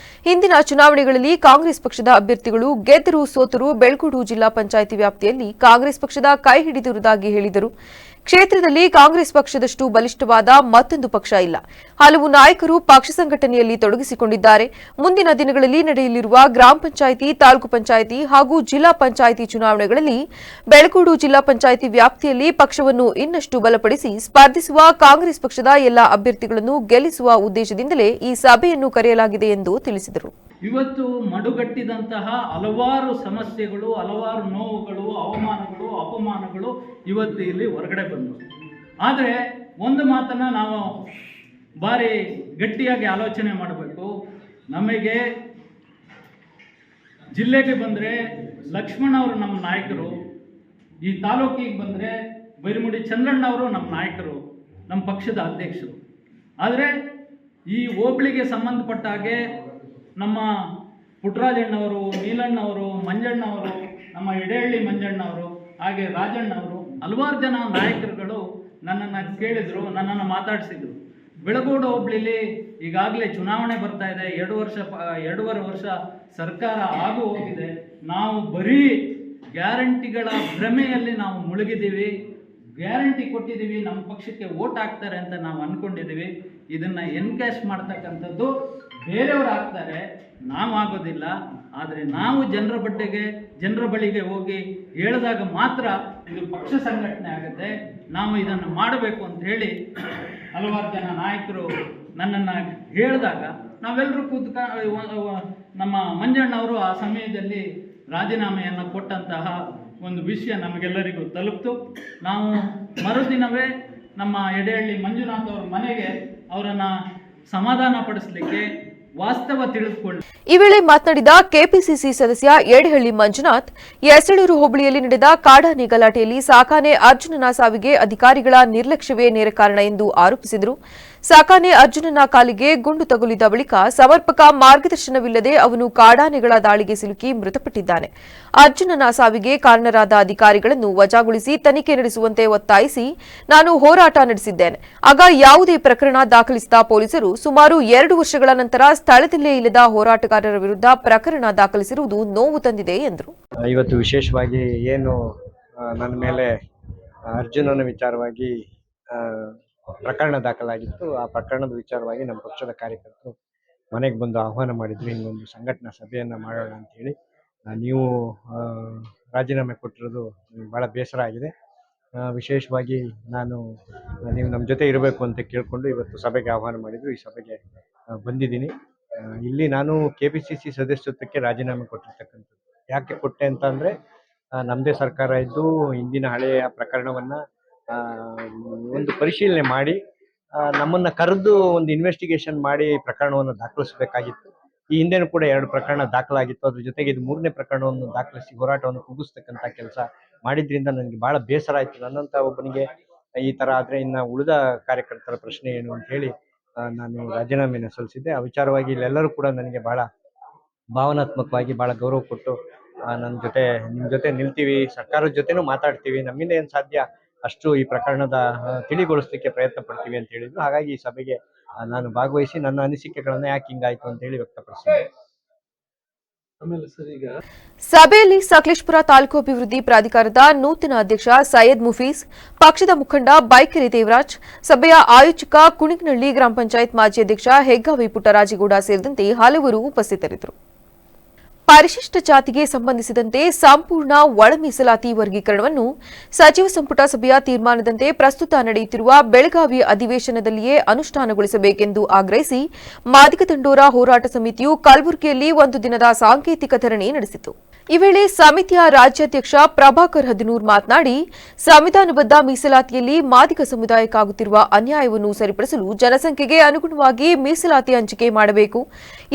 ಹಿಂದಿನ ಚುನಾವಣೆಗಳಲ್ಲಿ ಕಾಂಗ್ರೆಸ್ ಪಕ್ಷದ ಅಭ್ಯರ್ಥಿಗಳು ಗೆದ್ದರೂ ಸೋತರೂ ಬೆಳಗೋಡು ಜಿಲ್ಲಾ ಪಂಚಾಯಿತಿ ವ್ಯಾಪ್ತಿಯಲ್ಲಿ ಕಾಂಗ್ರೆಸ್ ಪಕ್ಷದ ಕೈ ಹಿಡಿದಿರುವುದಾಗಿ ಹೇಳಿದರು. ಕ್ಷೇತ್ರದಲ್ಲಿ ಕಾಂಗ್ರೆಸ್ ಪಕ್ಷದಷ್ಟು ಬಲಿಷ್ಠವಾದ ಮತ್ತೊಂದು ಪಕ್ಷ ಇಲ್ಲ. ಹಲವು ನಾಯಕರು ಪಕ್ಷ ಸಂಘಟನೆಯಲ್ಲಿ ತೊಡಗಿಸಿಕೊಂಡಿದ್ದಾರೆ. ಮುಂದಿನ ದಿನಗಳಲ್ಲಿ ನಡೆಯಲಿರುವ ಗ್ರಾಮ ಪಂಚಾಯಿತಿ, ತಾಲೂಕು ಪಂಚಾಯಿತಿ ಹಾಗೂ ಜಿಲ್ಲಾ ಪಂಚಾಯಿತಿ ಚುನಾವಣೆಗಳಲ್ಲಿ ಬೆಳಗೋಡು ಜಿಲ್ಲಾ ಪಂಚಾಯಿತಿ ವ್ಯಾಪ್ತಿಯಲ್ಲಿ ಪಕ್ಷವನ್ನು ಇನ್ನಷ್ಟು ಬಲಪಡಿಸಿ ಸ್ಪರ್ಧಿಸುವ ಕಾಂಗ್ರೆಸ್ ಪಕ್ಷದ ಎಲ್ಲಾ ಅಭ್ಯರ್ಥಿಗಳನ್ನು ಗೆಲ್ಲಿಸುವ ಉದ್ದೇಶದಿಂದಲೇ ಈ ಸಭೆಯನ್ನು ಕರೆಯಲಾಗಿದೆ ಎಂದು ತಿಳಿಸಿದರು. ಇವತ್ತು ಮಡುಗಟ್ಟಿದಂತಹ ಹಲವಾರು ಸಮಸ್ಯೆಗಳು, ಹಲವಾರು ನೋವುಗಳು, ಅವಮಾನಗಳು, ಅಪಮಾನಗಳು ಇವತ್ತು ಇಲ್ಲಿ ಹೊರಗಡೆ ಬಂದವು. ಆದರೆ ಒಂದು ಮಾತನ್ನು ನಾವು ಭಾರಿ ಗಟ್ಟಿಯಾಗಿ ಆಲೋಚನೆ ಮಾಡಬೇಕು. ನಮಗೆ ಜಿಲ್ಲೆಗೆ ಬಂದರೆ ಲಕ್ಷ್ಮಣ ಅವರು ನಮ್ಮ ನಾಯಕರು, ಈ ತಾಲೂಕಿಗೆ ಬಂದರೆ ಬೈರಮುಡಿ ಚಂದ್ರಣ್ಣ ಅವರು ನಮ್ಮ ನಾಯಕರು, ನಮ್ಮ ಪಕ್ಷದ ಅಧ್ಯಕ್ಷರು. ಆದರೆ ಈ ಹೋಬಳಿಗೆ ಸಂಬಂಧಪಟ್ಟ ಹಾಗೆ ನಮ್ಮ ಪುಟ್ಟರಾಜಣ್ಣವರು, ನೀಲಣ್ಣವರು, ಮಂಜಣ್ಣವರು, ನಮ್ಮ ಯಡೇಹಳ್ಳಿ ಮಂಜಣ್ಣವರು, ಹಾಗೆ ರಾಜಣ್ಣವರು, ಹಲವಾರು ಜನ ನಾಯಕರುಗಳು ನನ್ನನ್ನು ಕೇಳಿದರು, ನನ್ನನ್ನು ಮಾತಾಡಿಸಿದರು. ಬೆಳಗೋಡು ಹೋಬಳಿಲಿ ಈಗಾಗಲೇ ಚುನಾವಣೆ ಬರ್ತಾ ಇದೆ, 2.5 ವರ್ಷ ಸರ್ಕಾರ ಆಗು ಹೋಗಿದೆ. ನಾವು ಬರೀ ಗ್ಯಾರಂಟಿಗಳ ಭ್ರಮೆಯಲ್ಲಿ ನಾವು ಮುಳುಗಿದ್ದೀವಿ. ಗ್ಯಾರಂಟಿ ಕೊಟ್ಟಿದ್ದೀವಿ, ನಮ್ಮ ಪಕ್ಷಕ್ಕೆ ವೋಟ್ ಹಾಕ್ತಾರೆ ಅಂತ ನಾವು ಅಂದ್ಕೊಂಡಿದ್ದೀವಿ. ಇದನ್ನು ಎನ್ಕ್ಯಾಶ್ ಮಾಡ್ತಕ್ಕಂಥದ್ದು ಬೇರೆಯವರು ಆಗ್ತಾರೆ, ನಾವು ಆಗೋದಿಲ್ಲ. ಆದರೆ ನಾವು ಜನರ ಬಳಿಗೆ ಹೋಗಿ ಹೇಳಿದಾಗ ಮಾತ್ರ ಇದು ಪಕ್ಷ ಸಂಘಟನೆ ಆಗುತ್ತೆ. ನಾವು ಇದನ್ನು ಮಾಡಬೇಕು ಅಂತ ಹೇಳಿ ಹಲವಾರು ಜನ ನಾಯಕರು ನನ್ನನ್ನು ಹೇಳಿದಾಗ ನಾವೆಲ್ಲರೂ ನಮ್ಮ ಮಂಜಣ್ಣವರು ಆ ಸಮಯದಲ್ಲಿ ರಾಜೀನಾಮೆಯನ್ನು ಕೊಟ್ಟಂತಹ ಒಂದು ವಿಷಯ ನಮಗೆಲ್ಲರಿಗೂ ತಲುಪ್ತು. ನಾವು ಮರುದಿನವೇ ನಮ್ಮ ಎಡೆಹಳ್ಳಿ ಮಂಜುನಾಥ್ ಅವರ ಮನೆಗೆ ಅವರನ್ನು ಸಮಾಧಾನ ಪಡಿಸಲಿಕ್ಕೆ ವಾಸ್ತವ ತಿಳಿದುಕೊಳ್ಳಿ. ಈ ವೇಳೆ ಮಾತನಾಡಿದ ಕೆಪಿಸಿಸಿ ಸದಸ್ಯ ಯಡಹಳ್ಳಿ ಮಂಜುನಾಥ್, ಯಸಳೂರು ಹೋಬಳಿಯಲ್ಲಿ ನಡೆದ ಕಾಡಾನೆ ಗಲಾಟೆಯಲ್ಲಿ ಸಾಕಾನೆ ಅರ್ಜುನನ ಸಾವಿಗೆ ಅಧಿಕಾರಿಗಳ ನಿರ್ಲಕ್ಷ್ಯವೇ ನೇರ ಕಾರಣ ಎಂದು ಆರೋಪಿಸಿದರು. ಸಾಕಾನೆ ಅರ್ಜುನನ ಕಾಲಿಗೆ ಗುಂಡು ತಗುಲಿದ ಬಳಿಕ ಸಮರ್ಪಕ ಮಾರ್ಗದರ್ಶನವಿಲ್ಲದೆ ಅವನು ಕಾಡಾನೆಗಳ ದಾಳಿಗೆ ಸಿಲುಕಿ ಮೃತಪಟ್ಟಿದ್ದಾನೆ. ಅರ್ಜುನನ ಸಾವಿಗೆ ಕಾರಣರಾದ ಅಧಿಕಾರಿಗಳನ್ನು ವಜಾಗೊಳಿಸಿ ತನಿಖೆ ನಡೆಸುವಂತೆ ಒತ್ತಾಯಿಸಿ ನಾನು ಹೋರಾಟ ನಡೆಸಿದ್ದೇನೆ. ಆಗ ಯಾವುದೇ ಪ್ರಕರಣ ದಾಖಲಿಸಿದ ಪೊಲೀಸರು ಸುಮಾರು 2 ವರ್ಷಗಳ ನಂತರ ಸ್ಥಳದಲ್ಲೇ ಇಲ್ಲದ ಹೋರಾಟಗಾರರ ವಿರುದ್ಧ ಪ್ರಕರಣ ದಾಖಲಿಸಿರುವುದು ನೋವು ತಂದಿದೆ ಎಂದರು. ಇವತ್ತು ವಿಶೇಷವಾಗಿ ಏನು ನನ್ನ ಮೇಲೆ ಅರ್ಜುನನ ವಿಚಾರವಾಗಿ ಪ್ರಕರಣ ದಾಖಲಾಗಿತ್ತು, ಆ ಪ್ರಕರಣದ ವಿಚಾರವಾಗಿ ನಮ್ಮ ಪಕ್ಷದ ಕಾರ್ಯಕರ್ತರು ಮನೆಗೆ ಬಂದು ಆಹ್ವಾನ ಮಾಡಿದ್ರು, ಹಿಂಗೊಂದು ಸಂಘಟನಾ ಸಭೆಯನ್ನು ಮಾಡೋಣ ಅಂತೇಳಿ. ನೀವು ರಾಜೀನಾಮೆ ಕೊಟ್ಟಿರೋದು ಭಾಳ ಬೇಸರ ಆಗಿದೆ. ವಿಶೇಷವಾಗಿ ನೀವು ನಮ್ಮ ಜೊತೆ ಇರಬೇಕು ಅಂತ ಕೇಳಿಕೊಂಡು ಇವತ್ತು ಸಭೆಗೆ ಆಹ್ವಾನ ಮಾಡಿದ್ರು. ಈ ಸಭೆಗೆ ಬಂದಿದ್ದೀನಿ. ಇಲ್ಲಿ ನಾನು KPCC ಸದಸ್ಯತ್ವಕ್ಕೆ ರಾಜೀನಾಮೆ ಕೊಟ್ಟಿರ್ತಕ್ಕಂಥದ್ದು. ಯಾಕೆ ಕೊಟ್ಟೆ ಅಂತ ಅಂದರೆ, ನಮ್ಮದೇ ಸರ್ಕಾರ ಇದ್ದು ಹಿಂದಿನ ಹಳೆಯ ಪ್ರಕರಣವನ್ನು ಒಂದು ಪರಿಶೀಲನೆ ಮಾಡಿ ನಮ್ಮನ್ನು ಕರೆದು ಒಂದು ಇನ್ವೆಸ್ಟಿಗೇಷನ್ ಮಾಡಿ ಪ್ರಕರಣವನ್ನು ದಾಖಲಿಸಬೇಕಾಗಿತ್ತು. ಈ ಹಿಂದೆನೂ ಕೂಡ 2 ಪ್ರಕರಣ ದಾಖಲಾಗಿತ್ತು. ಅದ್ರ ಜೊತೆಗೆ ಇದು 3ನೇ ಪ್ರಕರಣವನ್ನು ದಾಖಲಿಸಿ ಹೋರಾಟವನ್ನು ಕುಗ್ಗಿಸ್ತಕ್ಕಂಥ ಕೆಲಸ ಮಾಡಿದ್ರಿಂದ ನನಗೆ ಭಾಳ ಬೇಸರ ಆಯಿತು. ನನ್ನಂಥ ಒಬ್ಬನಿಗೆ ಈ ಥರ ಆದರೆ ಇನ್ನು ಉಳಿದ ಕಾರ್ಯಕರ್ತರ ಪ್ರಶ್ನೆ ಏನು ಅಂತ ಹೇಳಿ ನಾನು ರಾಜೀನಾಮೆಯನ್ನು ಸಲ್ಲಿಸಿದ್ದೆ. ಆ ವಿಚಾರವಾಗಿ ಇಲ್ಲೆಲ್ಲರೂ ಕೂಡ ನನಗೆ ಭಾಳ ಭಾವನಾತ್ಮಕವಾಗಿ ಭಾಳ ಗೌರವ ಕೊಟ್ಟು ನಿಮ್ಮ ಜೊತೆ ನಿಲ್ತೀವಿ, ಸರ್ಕಾರದ ಜೊತೆನೂ ಮಾತಾಡ್ತೀವಿ, ನಮ್ಮಿಂದ ಏನು ಸಾಧ್ಯ ಅಷ್ಟು ಈ ಪ್ರಕರಣದ ತಿಳಿಗೊಳಿಸಲಿಕ್ಕೆ ಪ್ರಯತ್ನ ಪಡ್ತೀವಿ ಅಂತ ಹೇಳಿದ್ರು. ಹಾಗಾಗಿ ಈ ಸಭೆಗೆ ನಾನು ಭಾಗವಹಿಸಿ ನನ್ನ ಅನಿಸಿಕೆಗಳನ್ನು ಯಾಕೆ ಹಿಂಗಾಯ್ತು ಅಂತ ಹೇಳಿ ವ್ಯಕ್ತಪಡಿಸಿದೆ. ಸಭೆಯಲ್ಲಿ ಸಕಲೇಶಪುರ ತಾಲೂಕು ಅಭಿವೃದ್ಧಿ ಪ್ರಾಧಿಕಾರದ ನೂತನ ಅಧ್ಯಕ್ಷ ಸೈಯದ್ ಮುಫೀಸ್, ಪಕ್ಷದ ಮುಖಂಡ ಬೈಕೆರೆ ದೇವರಾಜ್, ಸಭೆಯ ಆಯೋಜಕ ಕುಣಿಗನಹಳ್ಳಿ ಗ್ರಾಮ ಪಂಚಾಯತ್ ಮಾಜಿ ಅಧ್ಯಕ್ಷ ಹೆಗ್ಗಾವಿ ಪುಟ್ಟರಾಜೇಗೌಡ ಸೇರಿದಂತೆ ಹಲವರು ಉಪಸ್ಥಿತರಿದ್ದರು. ಪರಿಶಿಷ್ಟ ಜಾತಿಗೆ ಸಂಬಂಧಿಸಿದಂತೆ ಸಂಪೂರ್ಣ ಒಳ ಮೀಸಲಾತಿ ವರ್ಗೀಕರಣವನ್ನು ಸಚಿವ ಸಂಪುಟ ಸಭೆಯ ತೀರ್ಮಾನದಂತೆ ಪ್ರಸ್ತುತ ನಡೆಯುತ್ತಿರುವ ಬೆಳಗಾವಿ ಅಧಿವೇಶನದಲ್ಲಿಯೇ ಅನುಷ್ಠಾನಗೊಳಿಸಬೇಕೆಂದು ಆಗ್ರಹಿಸಿ ಮಾದಿಗ ದಂಡೋರ ಹೋರಾಟ ಸಮಿತಿಯು ಕಲಬುರಗಿಯಲ್ಲಿ 1 ದಿನದ ಸಾಂಕೇತಿಕ ಧರಣಿ ನಡೆಸಿತು. ಈ ವೇಳೆ ಸಮಿತಿಯ ರಾಜ್ಯಾಧ್ಯಕ್ಷ ಪ್ರಭಾಕರ್ ಹದನೂರ್ ಮಾತನಾಡಿ, ಸಂವಿಧಾನಬದ್ಧ ಮೀಸಲಾತಿಯಲ್ಲಿ ಮಾದಿಗ ಸಮುದಾಯಕ್ಕಾಗುತ್ತಿರುವ ಅನ್ಯಾಯವನ್ನು ಸರಿಪಡಿಸಲು ಜನಸಂಖ್ಯೆಗೆ ಅನುಗುಣವಾಗಿ ಮೀಸಲಾತಿ ಹಂಚಿಕೆ ಮಾಡಬೇಕು.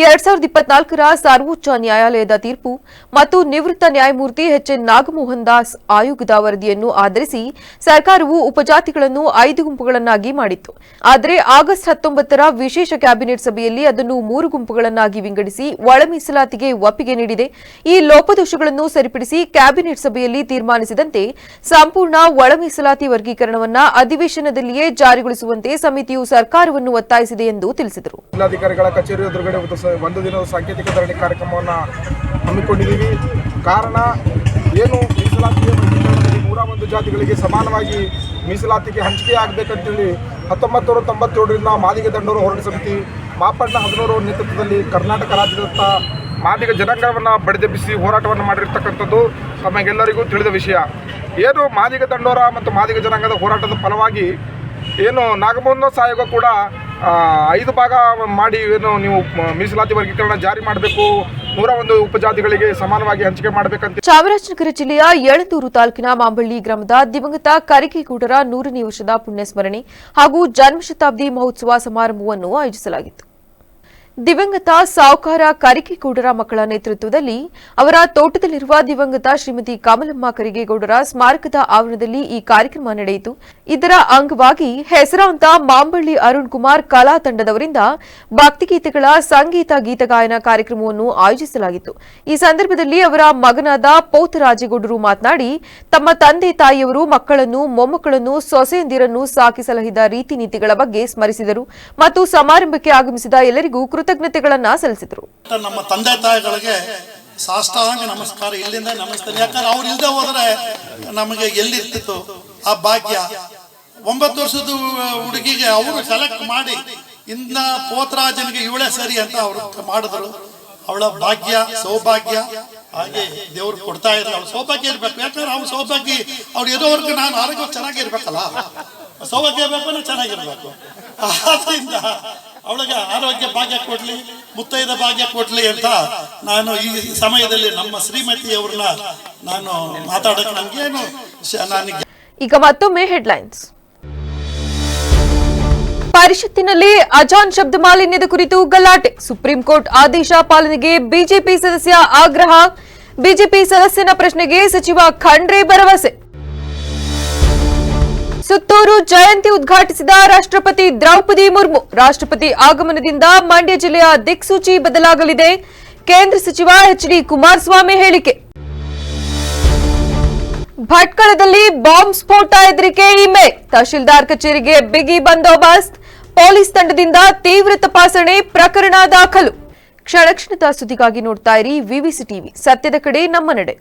2024ರ ಸರ್ವೋಚ್ಚ ನ್ಯಾಯಾಲಯದ ತೀರ್ಪು ಮತ್ತು ನಿವೃತ್ತ ನ್ಯಾಯಮೂರ್ತಿ HN ನಾಗಮೋಹನ್ ದಾಸ್ ಆಯೋಗದ ವರದಿಯನ್ನು ಆಧರಿಸಿ ಸರ್ಕಾರವು ಉಪಜಾತಿಗಳನ್ನು 5 ಗುಂಪುಗಳನ್ನಾಗಿ ಮಾಡಿತ್ತು. ಆದರೆ ಆಗಸ್ಟ್ 19ರ ವಿಶೇಷ ಕ್ಯಾಬಿನೆಟ್ ಸಭೆಯಲ್ಲಿ ಅದನ್ನು 3 ಗುಂಪುಗಳನ್ನಾಗಿ ವಿಂಗಡಿಸಿ ಒಳ ಮೀಸಲಾತಿಗೆ ಒಪ್ಪಿಗೆ ನೀಡಿದೆ. ಈ ಲೋಪದೋಷಗಳನ್ನು ಸರಿಪಡಿಸಿ ಕ್ಯಾಬಿನೆಟ್ ಸಭೆಯಲ್ಲಿ ತೀರ್ಮಾನಿಸಿದಂತೆ ಸಂಪೂರ್ಣ ಒಳ ಮೀಸಲಾತಿ ವರ್ಗೀಕರಣವನ್ನು ಅಧಿವೇಶನದಲ್ಲಿಯೇ ಜಾರಿಗೊಳಿಸುವಂತೆ ಸಮಿತಿಯು ಸರ್ಕಾರವನ್ನು ಒತ್ತಾಯಿಸಿದೆ ಎಂದು ತಿಳಿಸಿದರು. ಜಿಲ್ಲಾಧಿಕಾರಿಗಳ ಕಚೇರಿ ಎದುರುಗಡೆ 1 ದಿನದ ಸಾಂಕೇತಿಕ ಧರಣಿ ಕಾರ್ಯಕ್ರಮವನ್ನು ಹಮ್ಮಿಕೊಂಡಿದ್ದೀವಿ. ಕಾರಣ ಏನು, ಮೀಸಲಾತಿಯ ವರ್ಗೀಕರಣದಲ್ಲಿ 101 ಜಾತಿಗಳಿಗೆ ಸಮಾನವಾಗಿ ಮೀಸಲಾತಿಗೆ ಹಂಚಿಕೆ ಆಗಬೇಕಂತೇಳಿ 1997ರಿಂದ ಮಾದಿಗ ದಂಡೋರ ಹೋರಾಟ ಸಮಿತಿ ಮಾಪಣ್ಣ 11 ನೇತೃತ್ವದಲ್ಲಿ ಕರ್ನಾಟಕ ರಾಜ್ಯದತ್ತ ಮಾದಿಗ ಜನಾಂಗವನ್ನು ಬಡಿದೆಬ್ಬಿಸಿ ಹೋರಾಟವನ್ನು ಮಾಡಿರ್ತಕ್ಕಂಥದ್ದು ತಮಗೆಲ್ಲರಿಗೂ ತಿಳಿದ ವಿಷಯ. ಏನು ಮಾದಿಗ ದಂಡೋರ ಮತ್ತು ಮಾದಿಗ ಜನಾಂಗದ ಹೋರಾಟದ ಫಲವಾಗಿ ಏನು ನಾಗಮೋಹನ್ ದಾಸ್ ಆಯೋಗ ಕೂಡ 5 ಭಾಗ ಮಾಡಿ ಏನು ನೀವು ಮೀಸಲಾತಿ ವರ್ಗೀಕರಣ ಜಾರಿ ಮಾಡಬೇಕು, 101 ಉಪಜಾತಿಗಳಿಗೆ ಸಮಾನವಾಗಿ ಹಂಚಿಕೆ ಮಾಡಬೇಕಂತ. ಚಾಮರಾಜನಗರ ಜಿಲ್ಲೆಯ ಯಳಂದೂರು ತಾಲೂಕಿನ ಮಾಂಬಳ್ಳಿ ಗ್ರಾಮದ ದಿವಂಗತ ಕರಿಕೆಗೌಡರ 100ನೇ ವರ್ಷದ ಪುಣ್ಯಸ್ಮರಣೆ ಹಾಗೂ ಜನ್ಮಶತಾಬ್ದಿ ಮಹೋತ್ಸವ ಸಮಾರಂಭವನ್ನು ಆಯೋಜಿಸಲಾಗಿತ್ತು. ದಿವಂಗತ ಸಾವುಕಾರ ಕರಿಕೆಗೌಡರ ಮಕ್ಕಳ ನೇತೃತ್ವದಲ್ಲಿ ಅವರ ತೋಟದಲ್ಲಿರುವ ದಿವಂಗತ ಶ್ರೀಮತಿ ಕಮಲಮ್ಮ ಕರಿಗೆಗೌಡರ ಸ್ಮಾರಕದ ಆವರಣದಲ್ಲಿ ಈ ಕಾರ್ಯಕ್ರಮ ನಡೆಯಿತು. ಇದರ ಅಂಗವಾಗಿ ಹೆಸರಾಂತ ಮಾಂಬಳ್ಳಿ ಅರುಣ್ ಕುಮಾರ್ ಕಲಾ ತಂಡದವರಿಂದ ಭಕ್ತಿಗೀತೆಗಳ ಸಂಗೀತ ಗೀತಗಾಯನ ಕಾರ್ಯಕ್ರಮವನ್ನು ಆಯೋಜಿಸಲಾಗಿತ್ತು. ಈ ಸಂದರ್ಭದಲ್ಲಿ ಅವರ ಮಗನಾದ ಪೋತರಾಜೇಗೌಡರು ಮಾತನಾಡಿ, ತಮ್ಮ ತಂದೆ ತಾಯಿಯವರು ಮಕ್ಕಳನ್ನು, ಮೊಮ್ಮಕ್ಕಳನ್ನು, ಸೊಸೆಯಂದಿರನ್ನು ಸಾಕಿ ಸಲಹಿದ ರೀತಿ ನೀತಿಗಳ ಬಗ್ಗೆ ಸ್ಮರಿಸಿದರು ಮತ್ತು ಸಮಾರಂಭಕ್ಕೆ ಆಗಮಿಸಿದ ಎಲ್ಲರಿಗೂ ಕೃತಜ್ಞತೆಗಳನ್ನು ಸಲ್ಲಿಸಿದರು. ನಮ್ಮ ತಂದೆ ತಾಯಿಗಳಿಗೆ ಸಾಷ್ಟಾಂಗ ನಮಸ್ಕಾರ ಇಲ್ಲಿಂದ ನಮಸ್ತೆ. ಯಾಕಂದ್ರೆ ಅವ್ರು ಇಲ್ಲದೆ ಹೋದ್ರೆ ನಮಗೆ ಎಲ್ಲಿರ್ತಿತ್ತು. ಆ ಭಾಗ್ಯ 9 ವರ್ಷದ ಹುಡುಗಿಗೆ ಅವರು ಸೆಲೆಕ್ಟ್ ಮಾಡಿ ಇನ್ನ ಪೋತರಾಜನಿಗೆ ಇವಳೇ ಸರಿ ಅಂತ ಅವರು ಮಾಡಿದ್ರು. ಅವಳ ಭಾಗ್ಯ ಸೌಭಾಗ್ಯ ಹಾಗೆ ದೇವ್ರು ಕೊಡ್ತಾ ಇದ್ರು. ಅವಳು ಸೌಭಾಗ್ಯ ಇರ್ಬೇಕು. ಯಾಕಂದ್ರೆ ಅವ್ಳು ಸೌಭಾಗ್ಯ ಅವ್ರು ಇರೋವರೆಗೂ ನಾನು ಆರೋಗ್ಯ ಚೆನ್ನಾಗಿರ್ಬೇಕಲ್ಲ, ಸೌಭಾಗ್ಯ ಇರ್ಬೇಕು, ಚೆನ್ನಾಗಿರ್ಬೇಕು. ಆದ್ರಿಂದ ಅವಳಿಗೆ ಆರೋಗ್ಯ ಭಾಗ್ಯ ಕೊಡ್ಲಿ, ಮುತ್ತೈದ ಭಾಗ್ಯ ಕೊಡ್ಲಿ ಅಂತ ನಾನು ಈ ಸಮಯದಲ್ಲಿ ನಮ್ಮ ಶ್ರೀಮತಿಯವ್ರನ್ನ ನಾನು ಮಾತಾಡಕ್ಕೆ ನಮ್ಗೇನು ನನಗೆ. ಈಗ ಮತ್ತೊಮ್ಮೆ ಹೆಡ್ಲೈನ್ಸ್. ಪರಿಷತ್ತಿನಲ್ಲಿ ಅಜಾನ್ ಶಬ್ದ ಮಾಲಿನ್ಯದ ಕುರಿತು ಗಲಾಟೆ. ಸುಪ್ರೀಂ ಕೋರ್ಟ್ ಆದೇಶ ಪಾಲನೆಗೆ ಬಿಜೆಪಿ ಸದಸ್ಯ ಆಗ್ರಹ. ಬಿಜೆಪಿ ಸದಸ್ಯನ ಪ್ರಶ್ನೆಗೆ ಸಚಿವ ಖಂಡ್ರೆ ಭರವಸೆ. ಸುತ್ತೂರು ಜಯಂತಿ ಉದ್ಘಾಟಿಸಿದ ರಾಷ್ಟ್ರಪತಿ ದ್ರೌಪದಿ ಮುರ್ಮು. ರಾಷ್ಟ್ರಪತಿ ಆಗಮನದಿಂದ ಮಂಡ್ಯ ಜಿಲ್ಲೆಯ ದಿಕ್ಸೂಚಿ ಬದಲಾಗಲಿದೆ. ಕೇಂದ್ರ ಸಚಿವ ಎಚ್ಡಿ ಕುಮಾರಸ್ವಾಮಿ ಹೇಳಿಕೆ. ಭಟ್ಕಳದಲ್ಲಿ ಬಾಂಬ್ ಸ್ಫೋಟ ಹೆದರಿಕೆ ಇಮೇಲ್. ತಹಶೀಲ್ದಾರ್ ಕಚೇರಿಗೆ ಬಿಗಿ ಬಂದೋಬಸ್ತ್. ಪೊಲೀಸ್ ತಂಡದಿಂದ ತೀವ್ರ ತಪಾಸಣೆ. ಪ್ರಕರಣ ದಾಖಲು. ಕ್ಷಣ ಕ್ಷಣದ ಸುದ್ದಿಗಾಗಿ ನೋಡ್ತಾ ಇರಿ ವಿವಿಸಿ ಟಿವಿ. ಸತ್ಯದ ಕಡೆ ನಮ್ಮ ನಡೆ.